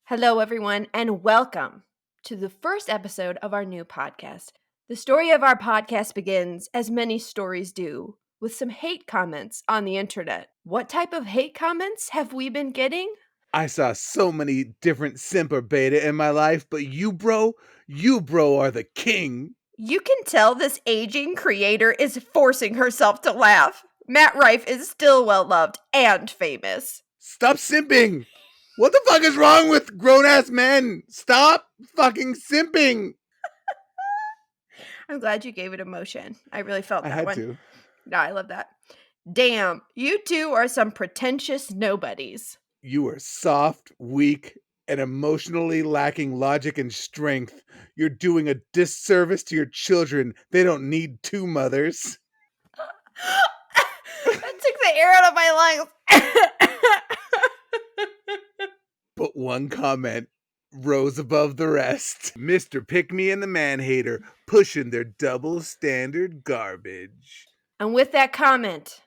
Hello, everyone, and welcome to the first episode of our new podcast. The story of our podcast begins, as many stories do, with some hate comments on the internet. What type of hate comments have we been getting? I saw so many different Semper Beta in my life, but you bro are the king. You can tell this aging creator is forcing herself to laugh. Matt Rife is still well loved and famous. Stop simping. What the fuck is wrong with grown-ass men? Stop fucking simping. I'm glad you gave it emotion. I really felt that I had one. to. No, I love that. Damn, you two are some pretentious nobodies. You are soft, weak, and emotionally lacking logic and strength. You're doing a disservice to your children. They don't need two mothers. That took the air out of my lungs. But one comment rose above the rest. Mr. Pick-Me and the Manhater pushing their double standard garbage. And with that comment,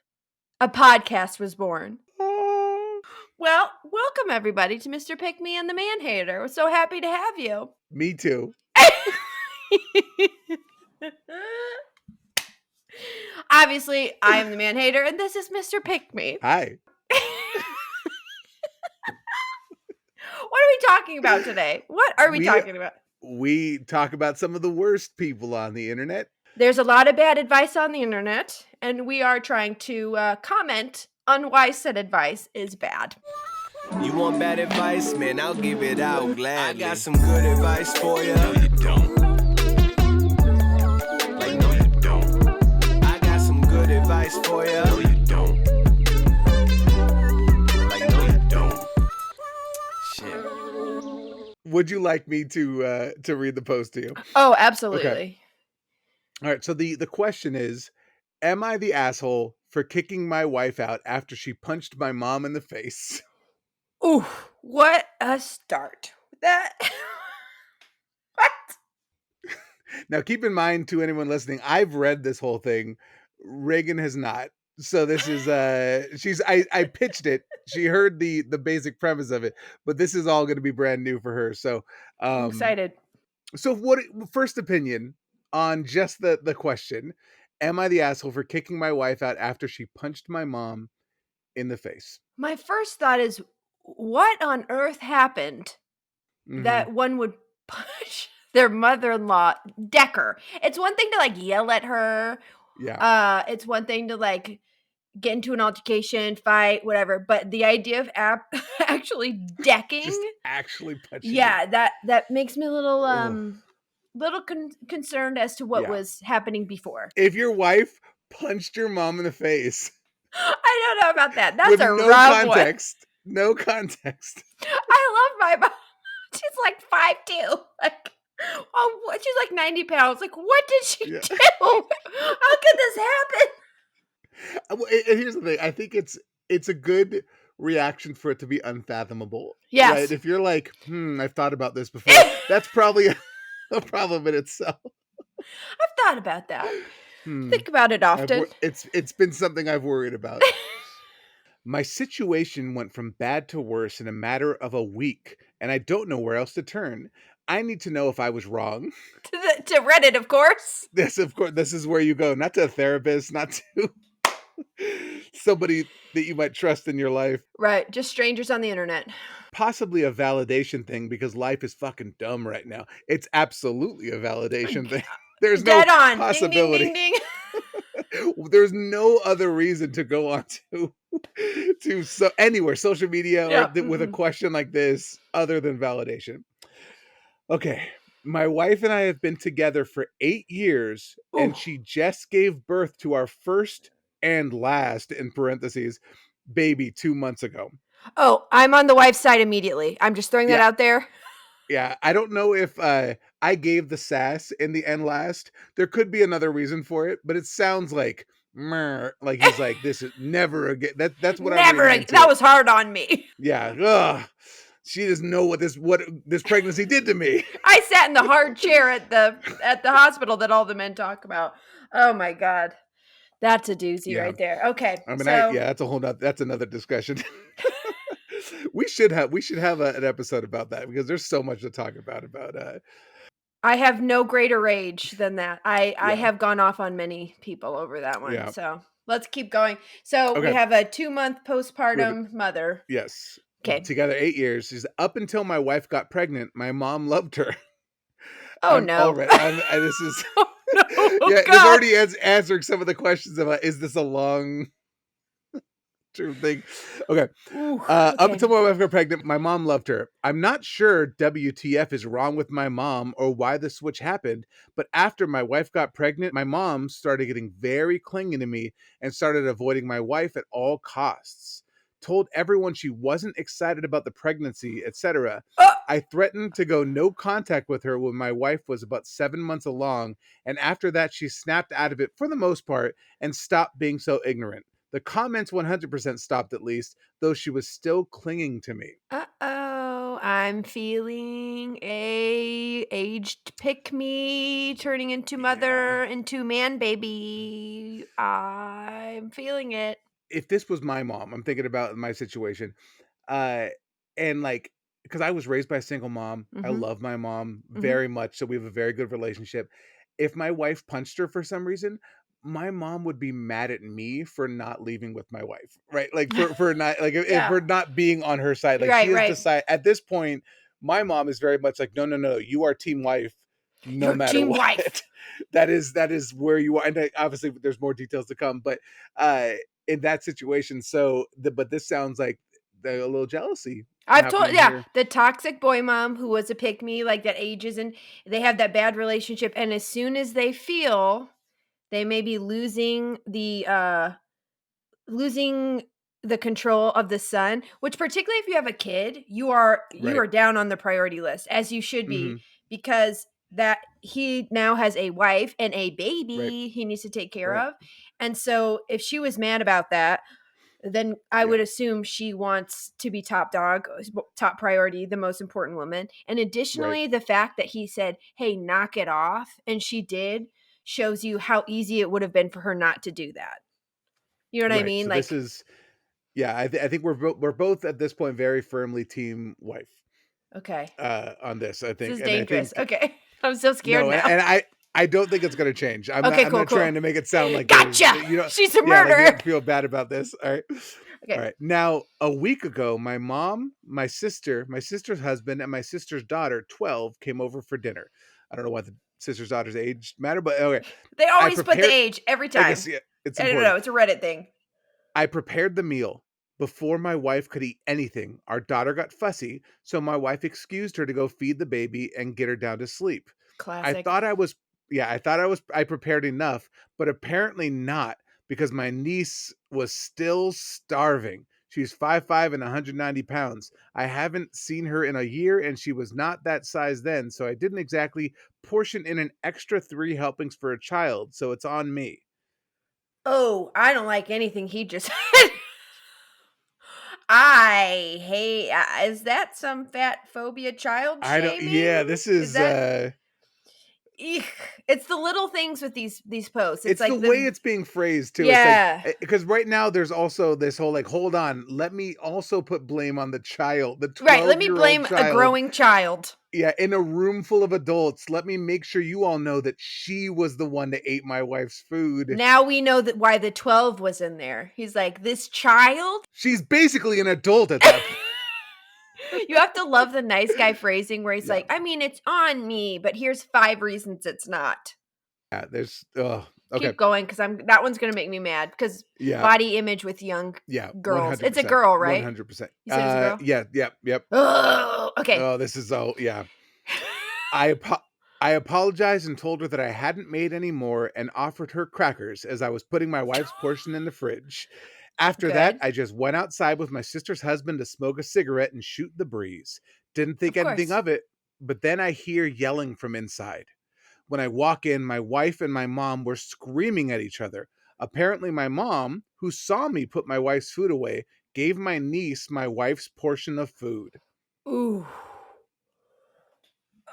a podcast was born. Well, welcome everybody to Mr. Pick Me and the Manhater. We're so happy to have you. Me too. Obviously, I am the Manhater, and this is Mr. Pick Me. Hi. What are we talking about today? What are we talking about? We talk about some of the worst people on the internet. There's a lot of bad advice on the internet, and we are trying to comment on why said advice is bad. You want bad advice? Man, I'll give it out gladly. I got some good advice for you. No, you don't. Like, no, you don't. I got some good advice for you. No, you don't. Like, no, you don't. Shit. Would you like me to read the post to you? Oh, absolutely. Okay. All right. So the question is, am I the asshole for kicking my wife out after she punched my mom in the face? Ooh, what a start. That. What? Now, keep in mind, to anyone listening, I've read this whole thing. Reagan has not. So this is I pitched it. She heard the basic premise of it, but this is all going to be brand new for her. So I'm excited. So first opinion on just the question, am I the asshole for kicking my wife out after she punched my mom in the face? My first thought is, what on earth happened that one would punch their mother-in-law, Decker? It's one thing to like yell at her. Yeah. It's one thing to like get into an altercation, fight, whatever. But the idea of actually decking, Just actually punching. yeah, that makes me a little concerned as to what was happening before. If your wife punched your mom in the face, I don't know about that. That's with a no rough context. One. No context. I love my mom. She's like 5'2". Like, oh, she's like 90 pounds. Like, what did she do? How could this happen? And here's the thing. I think it's a good reaction for it to be unfathomable. Yes. Right? If you're like, I've thought about this before, that's probably a problem in itself. I've thought about that. Think about it often. It's been something I've worried about. My situation went from bad to worse in a matter of a week, and I don't know where else to turn. I need to know if I was wrong. To Reddit, of course. This is where you go, not to a therapist, not to somebody that you might trust in your life. Right, just strangers on the internet. Possibly a validation thing, because life is fucking dumb right now. It's absolutely a validation thing. There's Dead no on. possibility. Ding, ding, ding, ding. There's no other reason to go on to anywhere, social media, or with a question like this, other than validation. Okay, my wife and I have been together for 8 years, and she just gave birth to our first and last, in parentheses, baby 2 months ago. Oh, I'm on the wife's side immediately. I'm just throwing that out there. Yeah, I don't know if I gave the sass in the end last. There could be another reason for it, but it sounds like he's like, this is never again. That's what I never again. That was hard on me. Yeah. Ugh. She doesn't know what this pregnancy did to me. I sat in the hard chair at the hospital that all the men talk about. Oh my God. That's a doozy right there. Okay. I mean, that's a whole nother, that's another discussion. We should have an episode about that because there's so much to talk about I have no greater rage than that. I yeah. have gone off on many people over that one. Yeah. So let's keep going. So we Okay. have a 2-month We have postpartum mother. yes. Okay. Together 8 years. She's up until my wife got pregnant, my mom loved her. Oh I'm no. already this is Oh no, yeah, this God. already answering some of the questions about is this a long term thing? Okay. Ooh, Up okay. until my wife got pregnant, my mom loved her. I'm not sure WTF is wrong with my mom or why the switch happened, but after my wife got pregnant, my mom started getting very clingy to me and started avoiding my wife at all costs. Told everyone she wasn't excited about the pregnancy, etc. Oh, I threatened to go no contact with her when my wife was about 7 months along, and after that, she snapped out of it for the most part and stopped being so ignorant. The comments 100% stopped at least, though she was still clinging to me. uh-oh. I'm feeling a aged pick me turning into Yeah. mother into man baby. I'm feeling it. If this was my mom, I'm thinking about my situation. Uh, and like, because I was raised by a single mom, I Mhm. love my mom Mhm. very much. So we have a very good relationship. If my wife punched her for some reason, my mom would be mad at me for not leaving with my wife, right? Like for not like if Yeah. we're not being on her side. Like she Right, has right. decided at this point, my mom is very much like, no, no, no, you are team wife, no You're matter team what. wife. That is where you are. And obviously there's more details to come, but uh in that situation. So but this sounds like a little jealousy I've told happening yeah, here. the toxic boy mom who was a pick me, like, that ages and they have that bad relationship, and as soon as they feel they may be losing the control of the son, which particularly if you have a kid, you Right. are down on the priority list, as you should be, Hmm. because that he now has a wife and a Right. baby he needs to take care Right. of, and so if she was mad about that, then I Yeah. would assume she wants to be top dog, top priority, the most important woman. And Right. additionally, the fact that he said, "Hey, knock it off," and she did, shows you how easy it would have been for her not to do that. You know what I Right. mean? So this Like, is yeah. I think we're both at this point very firmly team wife okay, on this. I this think, is and I dangerous. think Okay, I'm so scared no, now. and I don't think it's going to change. I'm not Okay, I'm cool, not cool. trying to make it sound like there's Gotcha. you know She's a yeah like you have murderer. to feel bad about this. All right. All Okay, right. Now, a week ago, my mom, my sister's husband, and my sister's daughter, 12, came over for dinner. I don't know why the sister's daughter's age matter, but okay. they I always put the prepared age every I guess time. yeah, it's I don't important. know. It's a Reddit thing. I prepared the meal. Before my wife could eat anything, our daughter got fussy, so my wife excused her to go feed the baby and get her down to sleep. I Classic. thought I was yeah, I prepared enough, but apparently not because my niece was still starving. She's 5'5" and 190 pounds. I haven't seen her in a year and she was not that size then, so I didn't exactly portion in an extra 3 helpings for a child, so it's on me. Oh, I don't like anything he just said. I hate is that some fat phobia child I don't yeah, shaming? this Is is that eek, it's the little things with these posts. It's it's the like way the it's being phrased too. It's like yeah. because right now there's also this whole like, hold on, let me also put blame on the child, the Right, let 12-year-old me year old blame a child. growing child. Yeah, in a room full of adults. Let me make sure you all know that she was the one that ate my wife's food. Now we know that why the 12 was in there. He's like, "This child?" She's basically an adult at that point. You have to love the nice guy phrasing where he's Yeah. like, "I mean, it's on me, but here's 5 reasons it's not." Yeah, there's oh, okay. Keep going because I'm that one's gonna make me mad because Yeah. body image with young Yeah, girls. It's a 100%. girl, right? 100%. You said it's a girl? Yeah, yep, yep. Oh, okay. Oh, this is oh, yeah. I apo- I apologized and told her that I hadn't made any more and offered her crackers as I was putting my wife's portion in the fridge. After that, Good. I just went outside with my sister's husband to smoke a cigarette and shoot the breeze. Didn't think Of anything course. of it, but then I hear yelling from inside. When I walk in, my wife and my mom were screaming at each other. Apparently, my mom, who saw me put my wife's food away, gave my niece my wife's portion of food. Ooh.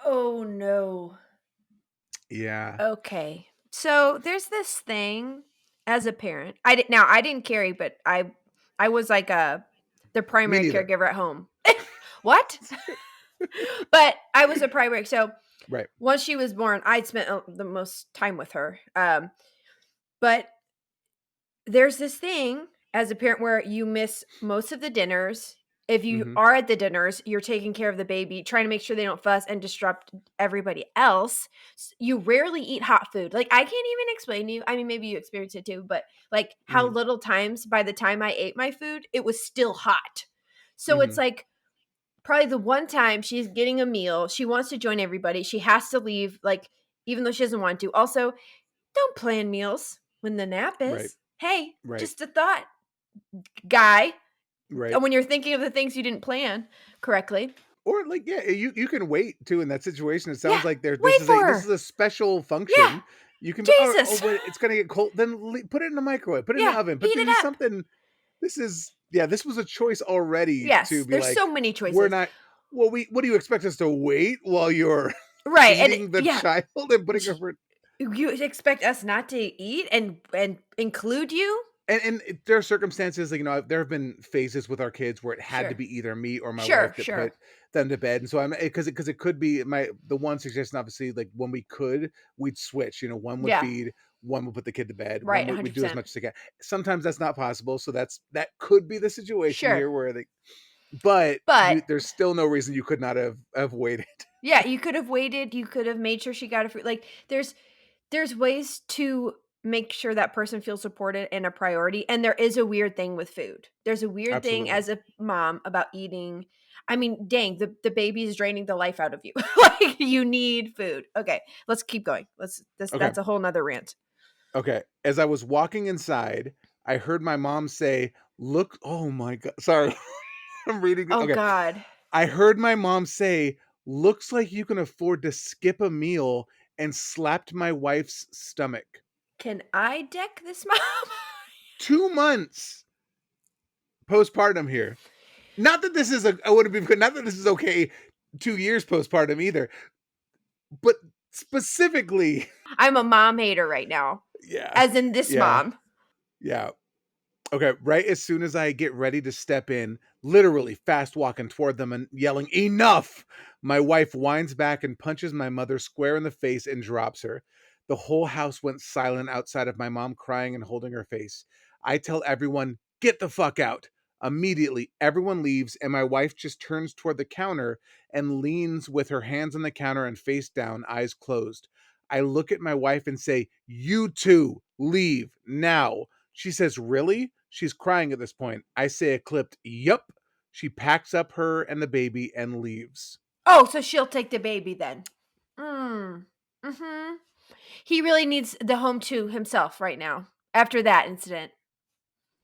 Oh, no. Yeah. Okay. So, there's this thing as a parent. I didn't carry, but I was like a the Me primary neither. caregiver at home. What? But I was a primary. So Right. once she was born, I'd spent the most time with her. But there's this thing as a parent where you miss most of the dinners. If you Mhm. are at the dinners, you're taking care of the baby, trying to make sure they don't fuss and disrupt everybody else. You rarely eat hot food. Like, I can't even explain to you. I mean, maybe you experience it too, but like how Mhm. little times by the time I ate my food, it was still hot. So it's Mhm. like probably the one time she's getting a meal, she wants to join everybody. She has to leave, like, even though she doesn't want to. Also, don't plan meals when the nap Right. is. Hey, Right. just a thought, guy. Right. When you're thinking of the things you didn't plan correctly. Or like, yeah, you can wait too in that situation. It Yeah, sounds like wait for this is her. a special Yeah, function. You can be, oh, Jesus. but it's gonna get cold. Then put it in the microwave, put it in the Yeah, oven, heat but it do up. something. This was a choice already to Yes, be there's like, so many we're choices. not. Well, what do you expect us to wait while you're Right, and feeding the yeah, child and putting her? you expect us not to eat and include you? There are circumstances, like, there have been phases with our kids where it had to Sure. be either me or my Sure, wife that sure. put them to bed, and so I'm because it could be the one suggestion, obviously, like, when we could, we'd switch, one would Yeah, feed, one would put the kid to bed, one right, would do as 100%. much as they can. Sometimes that's not possible, so that could be the situation Sure. here where but But there's still no reason you could not have waited. yeah, you could have waited, you could have made sure she got a fruit. Like, there's ways to make sure that person feels supported and a priority, and there is a weird thing with food. There's a weird thing Absolutely. as a mom about eating. I mean, dang, the baby is draining the life out of you. Like, you need food. Okay, let's keep going. Okay. That's a whole nother rant. Okay. As I was walking inside, I heard my mom say, "Look, oh my god." Sorry. I'm reading it. Oh Okay. God. I heard my mom say, "Looks like you can afford to skip a meal," and slapped my wife's stomach. Can I deck this mom? 2 months postpartum here. Not that this is I would be not that this is okay 2 years postpartum either, but specifically, I'm a mom hater right now. yeah. As in this Yeah. mom. Yeah. Okay, right as soon as I get ready to step in, literally fast walking toward them and yelling, "Enough!" My wife winds back and punches my mother square in the face and drops her. The whole house went silent outside of my mom crying and holding her face. I tell everyone, "Get the fuck out." Immediately, everyone leaves, and my wife just turns toward the counter and leans with her hands on the counter and face down, eyes closed. I look at my wife and say, "You too, leave now." She says, "Really?" She's crying at this point. I say a clipped, "Yup." She packs up her and the baby and leaves. Oh, so she'll take the baby then. Mm. Mm-hmm. He really needs the home to himself right now after that incident.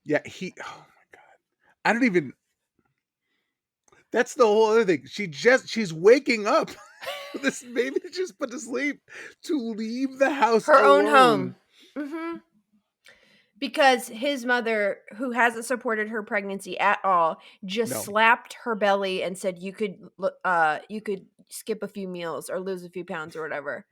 Yeah, oh my god. I don't even That's the whole other thing. She's waking up. This baby just put to sleep to leave the house Her own alone. home. Mm-hmm. Because his mother, who hasn't supported her pregnancy at all, just No. slapped her belly and said you could skip a few meals or lose a few pounds or whatever.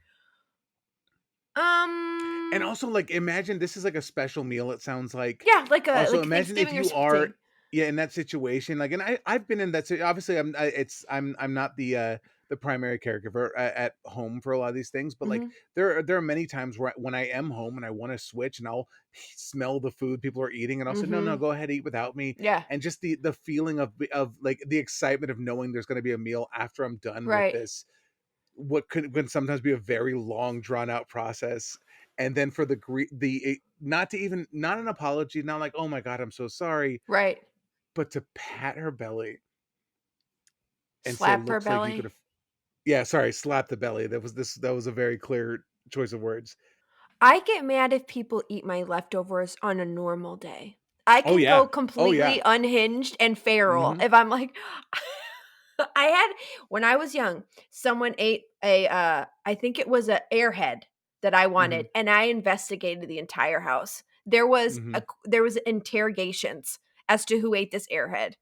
And also, like, imagine this is like a special meal, it sounds like. Yeah, like a Also, imagine if Thanksgiving or you are, something. yeah, in that situation, like, and I've been in that obviously, I'm not the primary caregiver at home for a lot of these things, but like Mhm. there are many times where when I am home and I want to switch and I'll smell the food people are eating and I'll say, "No, Mhm. go ahead, eat without me." Yeah. And just the feeling of like the excitement of knowing there's going to be a meal after I'm done with Right. this, what can sometimes be a very long drawn out process, and then for not to even, not an apology, not like, "Oh my god, I'm so sorry," Right. but to pat her belly and say, Slap her "Looks like you could belly. have," yeah, sorry, slap the belly. That was a very clear choice of words. I get mad if people eat my leftovers on a normal day. I Oh can yeah. go Oh yeah. completely unhinged and feral Mhm. if I'm like I had when I was young, someone ate I think it was a airhead that I wanted Mhm. and I investigated the entire house. Mhm. There was interrogations as to who ate this airhead.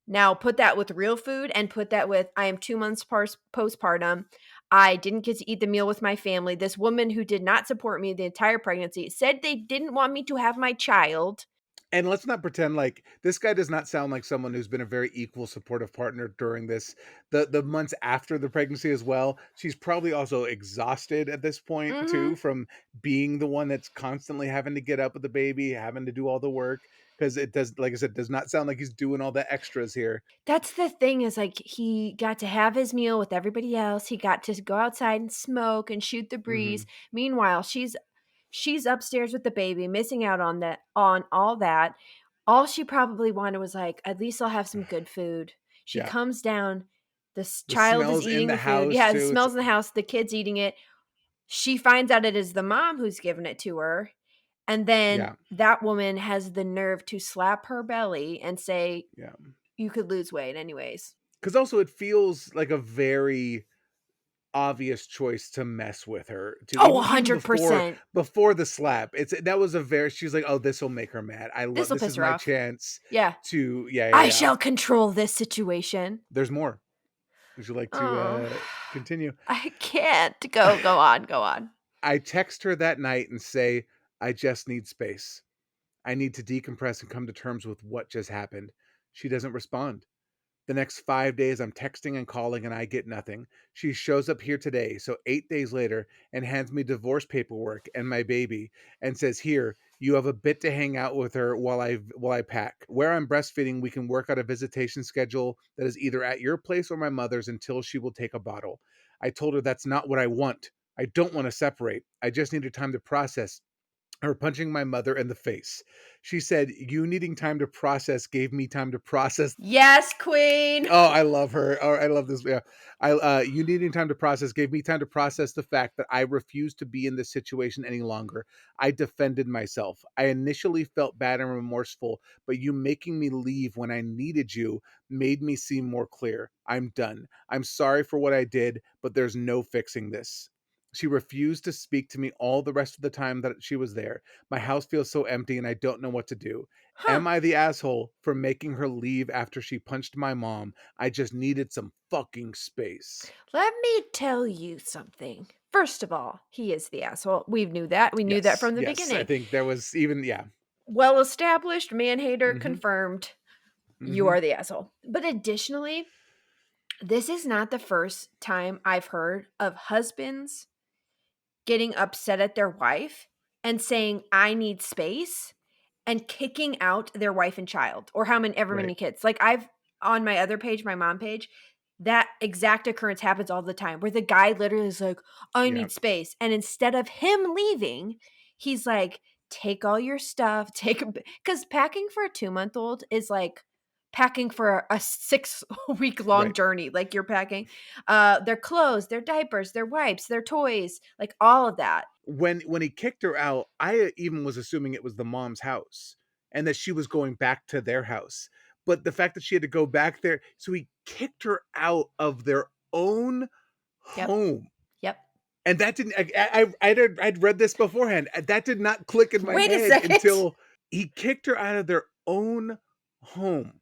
Now put that with real food and put that with I am 2 months postpartum. I didn't get to eat the meal with my family. This woman who did not support me the entire pregnancy said they didn't want me to have my child. And let's not pretend like this guy does not sound like someone who's been a very equal supportive partner during this the months after the pregnancy as well. She's probably also exhausted at this point Mhm. too from being the one that's constantly having to get up with the baby, having to do all the work because it does, like I said, does not sound like he's doing all the extras here. That's the thing is, like, he got to have his meal with everybody else, he got to go outside and smoke and shoot the breeze. Mhm. Meanwhile, she's upstairs with the baby, missing out on all that. All she probably wanted was, like, "At least I'll have some good food." She Yeah. comes down, The child is smells in eating the the food. house Yeah, the too. It's smells in the house, the kid's eating it. She finds out it is the mom who's given it to her, and then yeah. that woman has the nerve to slap her belly and say, Yeah. "You could lose weight anyways." Cuz also it feels like a very obvious choice to mess with her to Oh, even before 100%. the slap. It's that was a very she's like, "Oh, this will make her mad. I love This'll this piss is her my off. chance Yeah. to." Yeah. "I shall control this situation." There's more. Would you like to Oh, continue? I can't. Go on, go on. I text her that night and say, "I just need space. I need to decompress and come to terms with what just happened." She doesn't respond. The next 5 days, I'm texting and calling, and I get nothing. She shows up here today, so 8 days later, and hands me divorce paperwork and my baby, and says, "Here, you have a bit to hang out with her while I pack. Where I'm breastfeeding, we can work out a visitation schedule that is either at your place or my mother's until she will take a bottle." I told her that's not what I want. I don't want to separate. I just needed time to process her punching my mother in the face. She said, "You needing time to process gave me time to process." Yes, queen. Oh, I love her. Oh, I love this. Yeah. You needing time to process gave me time to process the fact that I refused to be in this situation any longer. I defended myself. I initially felt bad and remorseful, but you making me leave when I needed you made me see more clear. I'm done. I'm sorry for what I did, but there's no fixing this. She refused to speak to me all the rest of the time that she was there. My house feels so empty and I don't know what to do. Huh. Am I the asshole for making her leave after she punched my mom? I just needed some fucking space. Let me tell you something. First of all, he is the asshole. We knew that. We knew that Yes, from the yes. I beginning. think there was even yeah. Well established, Manhater Mhm. confirmed. You Mhm. are the asshole. But additionally, this is not the first time I've heard of husbands getting upset at their wife and saying, "I need space," and kicking out their wife and child or how many ever Right. many kids. Like I've on my other page, my mom page, that exact occurrence happens all the time where the guy literally is like, "I Yeah. need space." And instead of him leaving, he's like, "Take all your stuff, take a because packing for a 2-month-old is like packing for a 6 week long Right. journey. Like you're packing their clothes, their diapers, their wipes, their toys, like all of that. When he kicked her out, I even was assuming it was the mom's house and that she was going back to their house. But the fact that she had to go back there, so he kicked her out of their own Yep. home. Yep. And that didn't I'd read this beforehand. That did not click in my Wait a head second. until he kicked her out of their own home.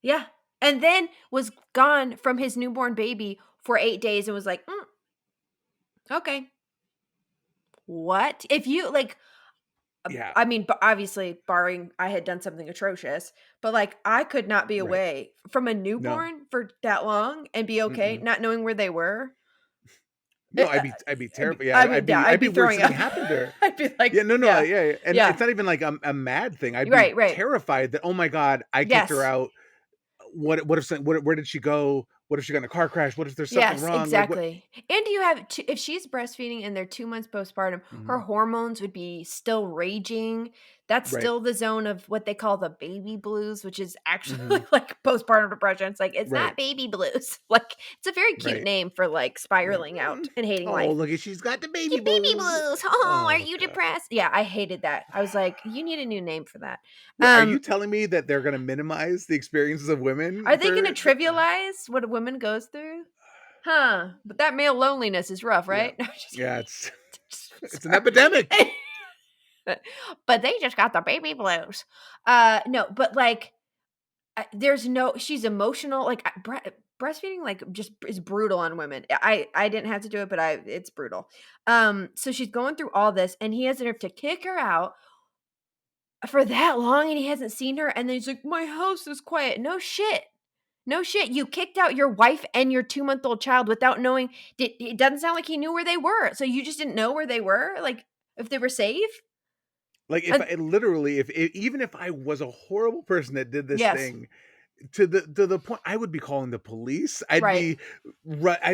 Yeah. And then was gone from his newborn baby for 8 days and was like, okay. What? If you like, Yeah, I mean, obviously, barring I had done something atrocious, but like, I could not be right. away from a No. newborn for that long and be okay, Mm-mm. not knowing where they were. No, I'd be terrified. Yeah, I mean, yeah, I'd I'd be be worried throwing something up. happened to her. I'd be Yeah, like, no, yeah, yeah, and yeah, it's not even like a mad thing. I'd be right, right. terrified that, "Oh my god, I kicked her Yes. out. What if where did she go? What if she got in a car crash? What if there's something Yes, wrong?" Like what exactly. And you have if she's breastfeeding and they're 2 months postpartum, her Mhm. hormones would be still raging. That's Right. still the zone of what they call the baby blues, which is actually Mhm. like postpartum depression. It's like it's Right. not baby blues. Like it's a very cute Right. name for like Yeah. spiraling out and hating Oh, life. look at she's got the The baby baby blues. blues. Oh, are Oh you god. depressed? Yeah, I hated that. I was like, you need a new name for that. Wait, are you Um, telling me that they're gonna minimize the experiences of are women they going for to the trivialize what a woman goes through? Huh? But that male loneliness is rough, Yeah. right? No, just Yeah, it's it's an epidemic. sorry. But they just got the baby blues. No, but like, there's no. She's emotional. Like breastfeeding, like just is brutal on women. I didn't have to do it, but it's brutal. So she's going through all this, and he has the nerve to kick her out. for that long and he hasn't seen her, and then he's like, "My house is quiet." No shit. No shit. You kicked out your wife and your 2-month-old child without knowing. It doesn't sound like he knew where they were. So you just didn't know where they were? Like, if they were safe? Like, if I literally, if even if I was a horrible person that did this Yes. thing, to the point, I would be calling the police. I'd Right.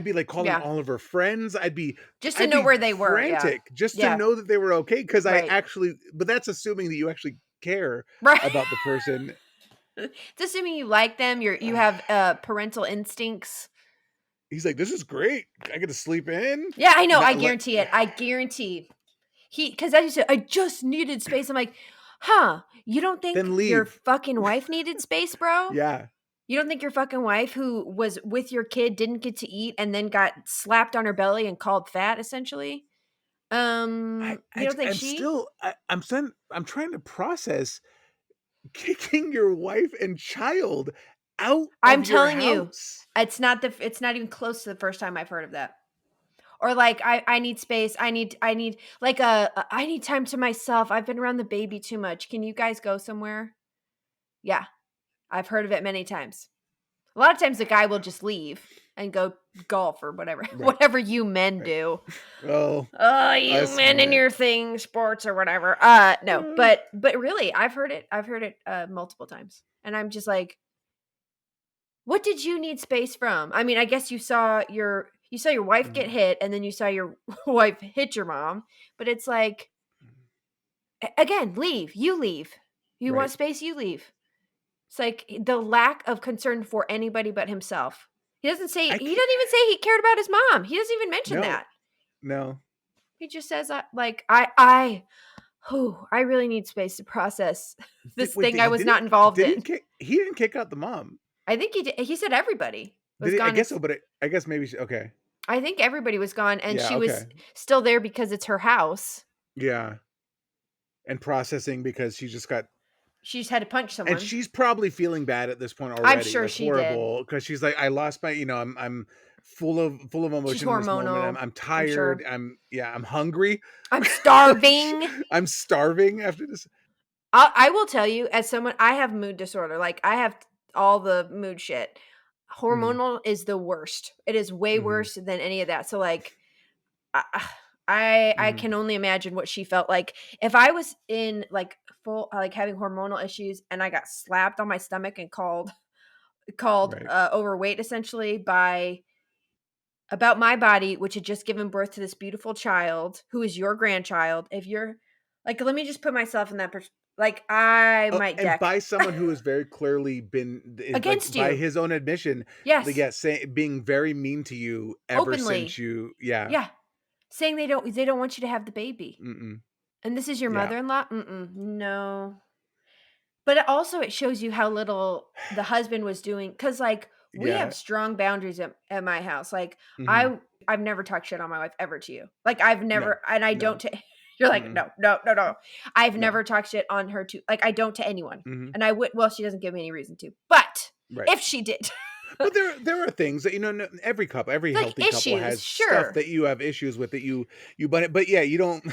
be like calling Yeah. all of her friends. Just to I'd know be where they were. Yeah. frantic just to Yeah. know that they were okay. Because Right. but that's assuming that you actually care Right. about the person. It's assuming you like them. You have parental instincts. He's like, "This is great. I get to sleep in." Yeah, I know. I Not like, guarantee it. I guarantee. Because as you said, I just needed space. I'm like, huh? You don't think then your leave. fucking wife needed space, bro? Yeah. You don't think your fucking wife, who was with your kid, didn't get to eat and then got slapped on her belly and called fat, essentially? You don't think I'm she? still. I'm trying to process kicking your wife and child out I'm of your telling you, house. it's not even close to the first time I've heard of that. Or like, I need space. I need like I need time to myself. I've been around the baby too much. Can you guys go somewhere? Yeah, I've heard of it many times. A lot of times the guy will just leave and go golf or whatever, Right. whatever you men Right. do. Oh, You us men and men. your thing, sports or whatever. No, but really, I've heard it multiple times, and I'm just like, what did you need space from? I mean, I guess you saw your wife get hit, and then you saw your wife hit your mom, but it's like, again, leave. You leave. You want Right. space, you leave. It's like the lack of concern for anybody but himself. He doesn't I even can't. say he cared about his mom. He doesn't even mention No. that. No. He just says, like, I really need space to process this Wait. thing I was not involved Did he in. kick? He didn't kick out the mom. I think he did. He said everybody was Did he? I gone. guess so. But I guess maybe. Okay. I think everybody was gone, and Yeah. she was Okay. still there because it's her house. Yeah. And processing because she just got. She just had to punch And someone. she's probably feeling bad at this point I'm already, sure like she did. horrible, because she's like, I lost my, I'm full of She's emotion in this moment. hormonal. I'm I'm sure. tired. I'm hungry. I'm starving. I'm starving after this. I will tell you, as someone, I have mood disorder. Like, I have all the mood shit. Mhm, Hormonal is the worst. It is way mhm, worse than any of that. So, like, I mhm. can only imagine what she felt like if I was in like full like having hormonal issues and I got slapped on my stomach and called Right. overweight, essentially, by about my body, which had just given birth to this beautiful child who is your grandchild. If you're like, let me just put myself in that like, I Oh, might and deck by someone who has very clearly been, like, against by you. his own admission, like, Yes, yeah, being very mean to you ever since openly. you, yeah, Yeah, saying they don't want you to have the baby. mm-mm, And this is your yeah, mother-in-law? Mm-mm, no. But it shows you how little the husband was doing, because like, we yeah, have strong boundaries at my house. Like, mhm. I've never talked shit on my wife ever to you. Like, I've No, never, and I no, don't you're like, mm-mm, "No, no, no, no." I've no, never talked shit on her to, like, I don't to anyone. mhm, And I would, well, she doesn't give me any reason to. But right. if she did, But there are things that, every couple, every like healthy couple issues, has stuff sure. that you have issues with that but yeah, you don't.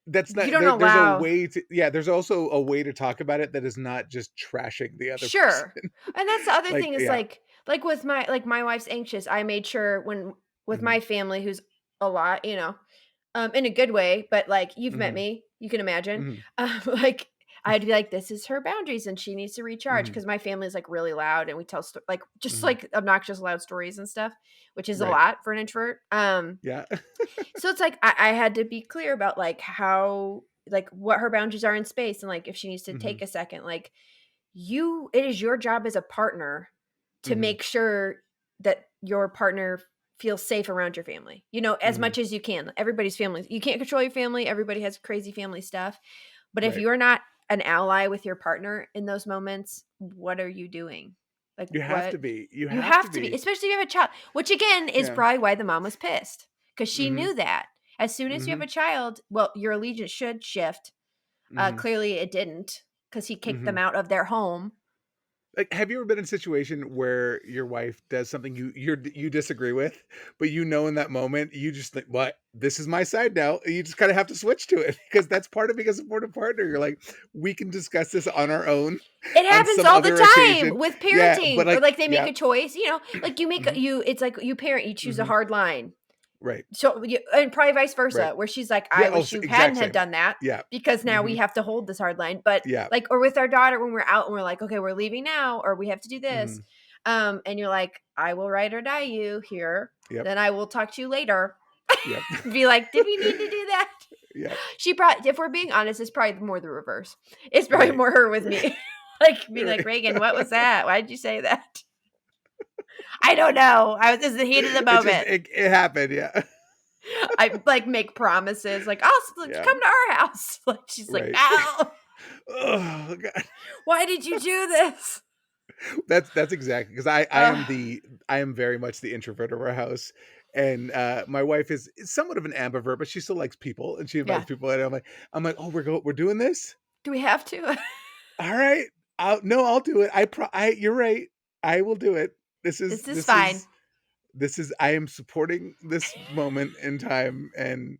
That's You not don't there. There's a allow, way to, yeah. There's also a way to talk about it that is not just trashing the other person. sure. And that's the other Like, thing is yeah, like with my wife's anxious. I made sure when with hmm my family, who's a lot, in a good way, but like, you've met hmm me, you can imagine. hmm Like, I'd be like, this is her boundaries and she needs to recharge, hmm because my family is like really loud and we tell like just hmm like obnoxious loud stories and stuff, which is a right, lot for an introvert. yeah, So it's like, I had to be clear about like how, like, what her boundaries are in space, and like if she needs to hmm take a second, like, it is your job as a partner to hmm make sure that your partner feels safe around your family, as hmm much as you can. Everybody's family, you can't control your family. Everybody has crazy family stuff. But if right. you're not an ally with your partner in those moments, what are you doing? Like, You have to what? be. You You have to have to be, be. especially if you have a child, which again is Yeah. probably why the mom was pissed, because she hmm knew that as soon as you have hmm a child, well, your allegiance should shift. hmm Clearly it didn't, because he kicked them hmm out of their home. Like, have you ever been in a situation where your wife does something you disagree with, but in that moment you just think, "What? This is my side now." And you just kind of have to switch to it because that's part of being a supportive partner. You're like, "We can discuss this on our own, It on happens some all the other time occasion." with Yeah, but parenting, or like, like they make yeah, a choice, like you make hmm it's like you parent, you choose a hmm hard line. right, So and probably vice right, versa, where she's like, yeah. I Oh, wish you hadn't exact have same. done that Yeah, because now hmm we have to hold this hard line. But yeah, like, or with our daughter, when we're out and we're like, okay, we're leaving now, or we have to do this. hmm And you're like, I will ride or die you here. yep, Then I will talk to you later. yep, Be like, did we need to do that? yep. She probably, if we're being honest, it's probably more the reverse. It's probably Right, more her with me. Like being like, right. Reagan, what was that? Why did you say that? I don't know. I was in the heat of the It just moment. it happened. Yeah, I like make promises, like, I'll yeah. come to our house. Like she's like, Right. no, Oh god. why did you do this? That's exactly because Uh, I am very much the introvert of our house, and my wife is somewhat of an ambivert, but she still likes people, and she yeah. invites people in. I'm like, oh, we're doing this. Do we have to? All right, I'll do it. You're right. I will do it. This is This is fine. I am supporting this moment in time, and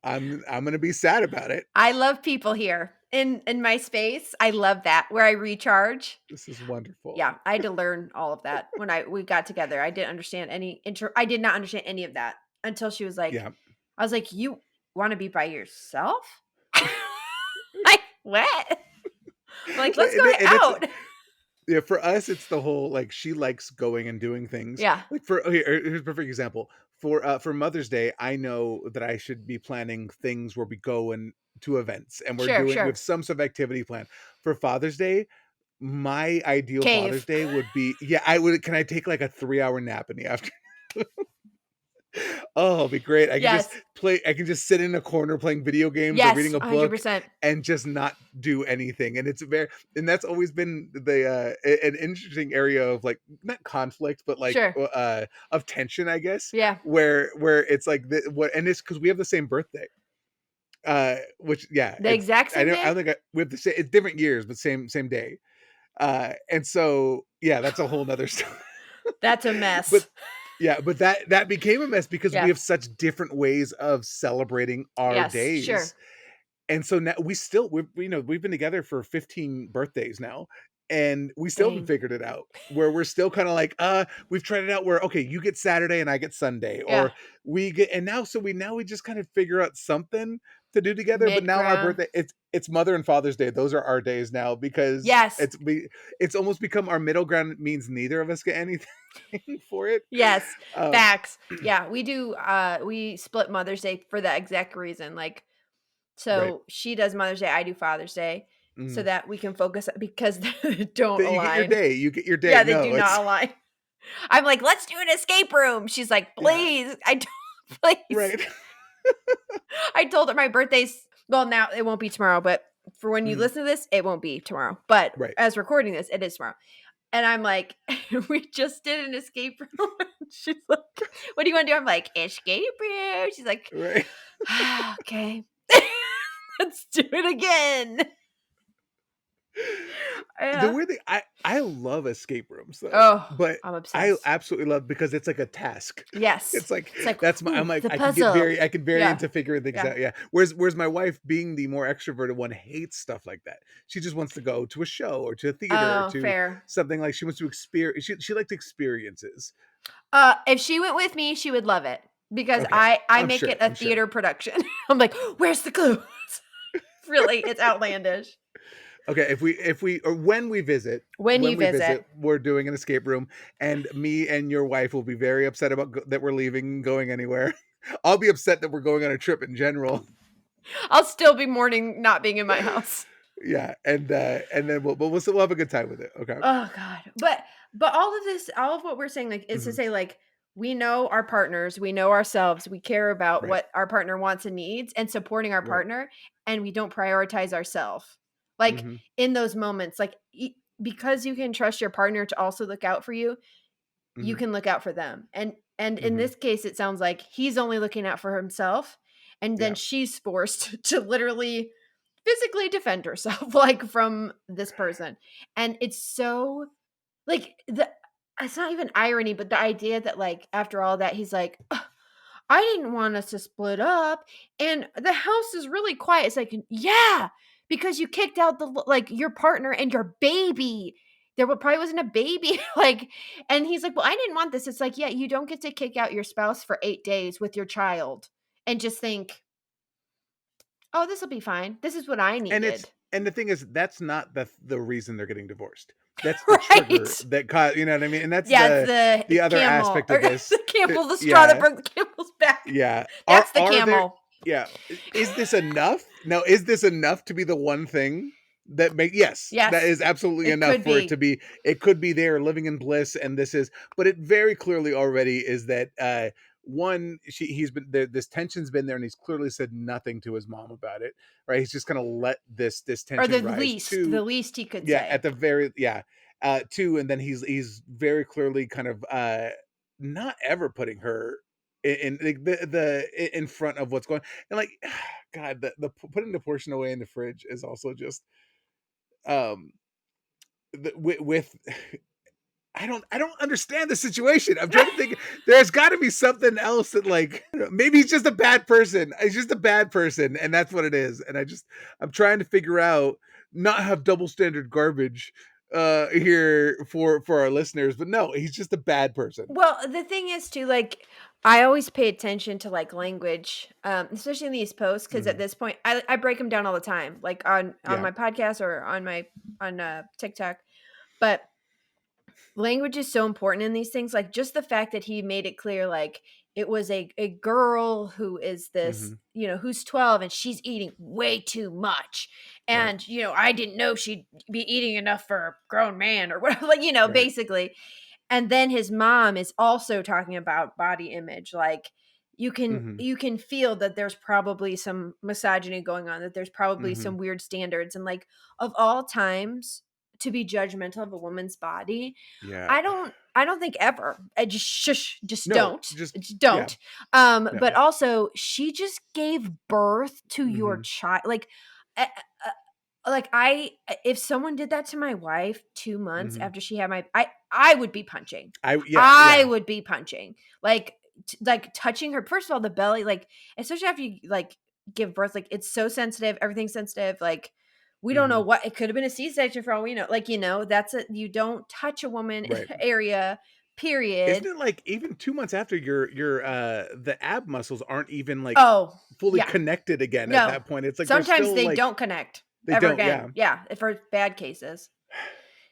I'm gonna be sad about it. I love people here in my space. I love that where I recharge. This is wonderful. Yeah, I had to learn all of that when we got together. I did not understand any of that until she was like, Yeah. I was like, you want to be by yourself? Like what? I'm like, let's go And it's out. Yeah, for us, it's the whole like she likes going and doing things. Yeah, Like here's a perfect example. For Mother's Day, I know that I should be planning things where we go and to events and sure, we have sure. some sort of activity plan. For Father's Day, my ideal Father's Cave. Day would be I would can I take like a 3 hour nap in the afternoon? Oh, it'll be great. Yes. I can just sit in a corner playing video games or Yes, reading a book 100%. and just not do anything. And and that's always been an interesting area of like not conflict, but like Sure. of tension, I guess, Yeah. where it's like and it's because we have the same birthday. Which yeah, The exact same I don't day? think we have the same it's different years, but same day. And so yeah, that's a whole nother story. That's a But mess. yeah, but that became a mess because we Yeah. have such different ways of celebrating our Yes, days. sure. And so now we've been together for 15 birthdays now, and we still haven't Dang. figured it out. Where we're still kind of like, we've tried it out where okay, you get Saturday and I get Sunday, Yeah. or we get and now we just kind of figure out something to do together. But Mid now our ground. birthday, it's Mother and Father's Day. Those are our days now because Yes. it's almost become our middle ground means neither of us get anything for it. Yes. Um, Facts. Yeah, we do we split Mother's Day for that exact reason. Like right. so she does Mother's Day, I do Father's Day so Mhm. that we can focus because they don't That you get your align. day. You get your day. Yeah, they No, do it's not align. I'm like, "Let's do an escape room." She's like, yeah. "Please." I don't please. Right. I told her my birthday's well, now it won't be tomorrow, but for when you Mhm. listen to this, it won't be tomorrow. But Right. as recording this, it is tomorrow. And I'm like, we just did an escape room. She's like, what do you want to do? I'm like, escape room. She's like, Right. okay, let's do it again. The Yeah. weird thing, I love escape rooms though, Oh, but I'm I obsessed. absolutely love because it's like a task. Yes. It's like It's like, that's my I'm ooh, like the puzzle. I can very Yeah. into figuring things Yeah. out. Yeah. Whereas my wife, being the more extroverted one, hates stuff like that. She just wants to go to a show or to a theater or Oh, to fair. something like she wants to experience. She likes experiences. If she went with me, she would love it because Okay, I make it a I'm sure. theater production. I'm like, where's the clue? Really, it's outlandish. Okay, if we or When you when we visit, visit, we're doing an escape room, and me and your wife will be very upset about that we're leaving, going anywhere. I'll be upset that we're going on a trip in general. I'll still be mourning not being in my house. Yeah, and then we'll still have a good time with it. Okay. Oh god. But all of this, all of what we're saying like is to Mhm. say like we know our partners, we know ourselves, we care about Right. what our partner wants and needs and supporting our Right. partner and we don't prioritize ourselves. Like Mhm. in those moments like because you can trust your partner to also look out for you, you Mhm. can look out for them. And in Mhm. this case it sounds like he's only looking out for himself and then Yeah. she's forced to literally physically defend herself like from this person. And it's so like it's not even irony, but the idea that like after all that he's like, "Ugh, I didn't want us to split up and the house is really quiet." It's like, yeah, because you kicked out like your partner and your baby. Probably wasn't a baby. Like, and he's like, well, I didn't want this. It's like, yeah, you don't get to kick out your spouse for 8 days with your child and just think, oh, this will be fine. This is what I needed. And the thing is, that's not the reason they're getting divorced. That's the trigger Right. that caused, you know what I mean? And that's Yeah, it's the other camel aspect or of this. the camel, the straw that Yeah. broke the camel's back. Yeah. That's the Are there, camel. yeah. Is this enough? Now, is this enough to be the one thing that yes, that is absolutely enough for it to be, it could be there living in bliss. And this is, but it very clearly already is that, one, he's been there, this tension's been there, and he's clearly said nothing to his mom about it, right? He's just gonna let this tension Or the rise. the least he could Yeah, say. at the very, two, and then he's very clearly kind of not ever putting her in the in front of what's going, and like, God, the putting the portion away in the fridge is also just um with I don't understand the situation. I'm trying to think. There's got to be something else that, like, maybe he's just a bad person. He's just a bad person, and that's what it is. And I'm trying to figure out, not have double standard garbage here for our listeners, but no, he's just a bad person. Well, the thing is too, like, I always pay attention to like language, especially in these posts, because at this point, I break them down all the time, like on my podcast or on TikTok. But language is so important in these things. Like just the fact that he made it clear, like it was a girl who is this, who's 12 and she's eating way too much. And, I didn't know she'd be eating enough for a grown man or whatever, like, basically. And then his mom is also talking about body image. Like you can feel that there's probably some misogyny going on, that there's probably some weird standards. And like of all times to be judgmental of a woman's body, I don't think ever. I just don't. But also she just gave birth to your child. Like if someone did that to my wife 2 months after she had I would be punching. I would be punching. Like touching her. First of all, the belly, like especially after you like give birth, like it's so sensitive. Everything's sensitive. Like we don't know what it could have been, a C-section for all we know. Like that's you don't touch a woman area. Period. Isn't it like even 2 months after your the ab muscles aren't even like fully connected again at that point? It's like sometimes they don't connect. They ever don't again. Yeah, for bad cases.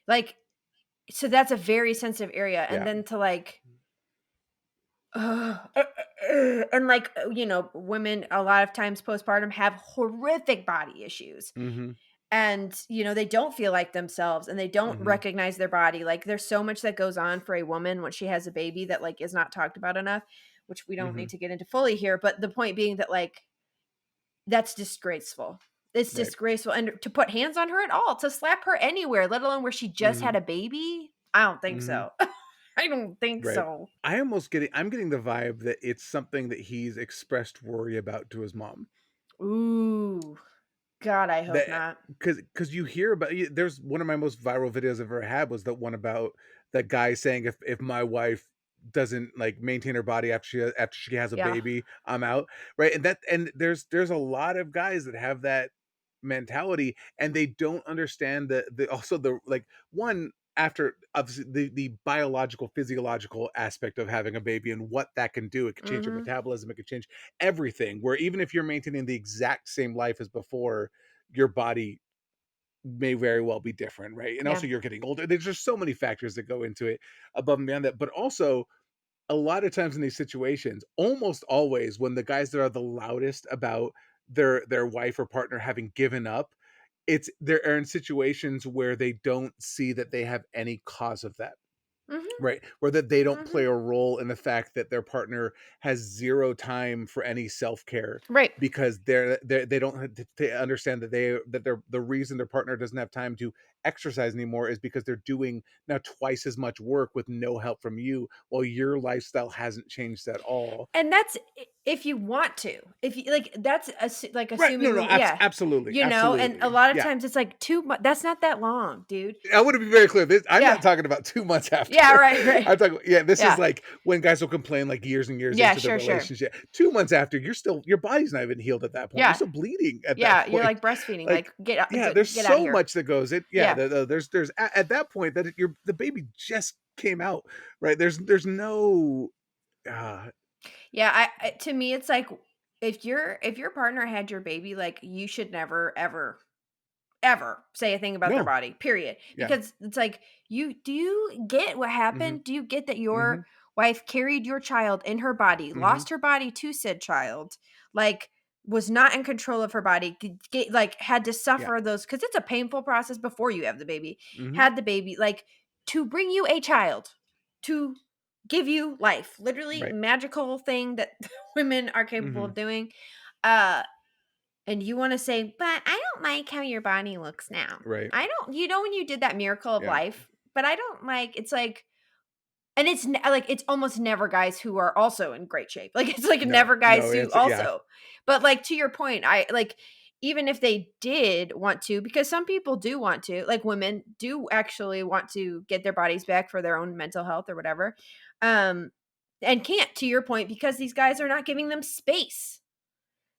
Like, so that's a very sensitive area. And then to like, and like, women a lot of times postpartum have horrific body issues. And, they don't feel like themselves and they don't recognize their body. Like there's so much that goes on for a woman when she has a baby that like is not talked about enough, which we don't need to get into fully here. But the point being that like, that's disgraceful. It's disgraceful. And to put hands on her at all, to slap her anywhere, let alone where she just had a baby. I don't think so. I don't think so. I'm getting the vibe that it's something that he's expressed worry about to his mom. Ooh. God, I hope not. Because you hear about, there's one of my most viral videos I've ever had was the one about that guy saying, if my wife doesn't like maintain her body after she has a baby, I'm out, right? And there's a lot of guys that have that mentality, and they don't understand the like, one, after obviously the biological physiological aspect of having a baby and what that can do. It can change your metabolism, it can change everything, where even if you're maintaining the exact same life as before, your body may very well be different, right? And also you're getting older. There's just so many factors that go into it above and beyond that. But also a lot of times in these situations, almost always when the guys that are the loudest about their wife or partner having given up, they're in situations where they don't see that they have any cause of that. Right. Or that they don't play a role in the fact that their partner has zero time for any self-care. Right. Because they don't understand that the reason their partner doesn't have time to exercise anymore is because they're doing now twice as much work with no help from you, while your lifestyle hasn't changed at all. And if you want to, if you like, that's like Right. assuming, No, you know, absolutely. and a lot of Yeah. times it's like 2 months. That's not that long, dude. I want to be very clear. I'm Yeah. not talking about 2 months after. Yeah, right. I'm talking, this is Yeah. like when guys will complain like years and years Yeah, into the sure. relationship. 2 months after, your body's not even healed at that point. You're Yeah. still bleeding at that Yeah, you're point. like breastfeeding, Like, like, get out, yeah, there's get out of so here. much that goes in. Yeah, Yeah. there's at that point that the baby just came out, right? There's no Yeah, to me, it's like if your partner had your baby, like you should never, ever say a thing about their no. body, period. Yeah. Because it's like, do you get what Mhm. happened? Do you get that your Mhm. wife carried your child in her body, Mhm. lost her body to said child, like was not in control of her body, like had to Yeah. suffer those, because it's a painful process before you have the baby, Mhm. had the baby, like to bring you a child, to give you life, literally Right. magical thing that women are capable of Mhm. doing. And you wanna say, "But I don't like how your body looks now. Right. I don't," you know, when you did that miracle of Yeah. life, "But I don't like," it's like, and it's almost never guys who are also in great shape. Like, it's like No. never guys No, who it's yeah. also, but, like, to your point, I like, even if they did want to, because some people do want to, like, women do actually want to get their bodies back for their own mental health or whatever, um, and can't, to your point, because these guys are not giving them space.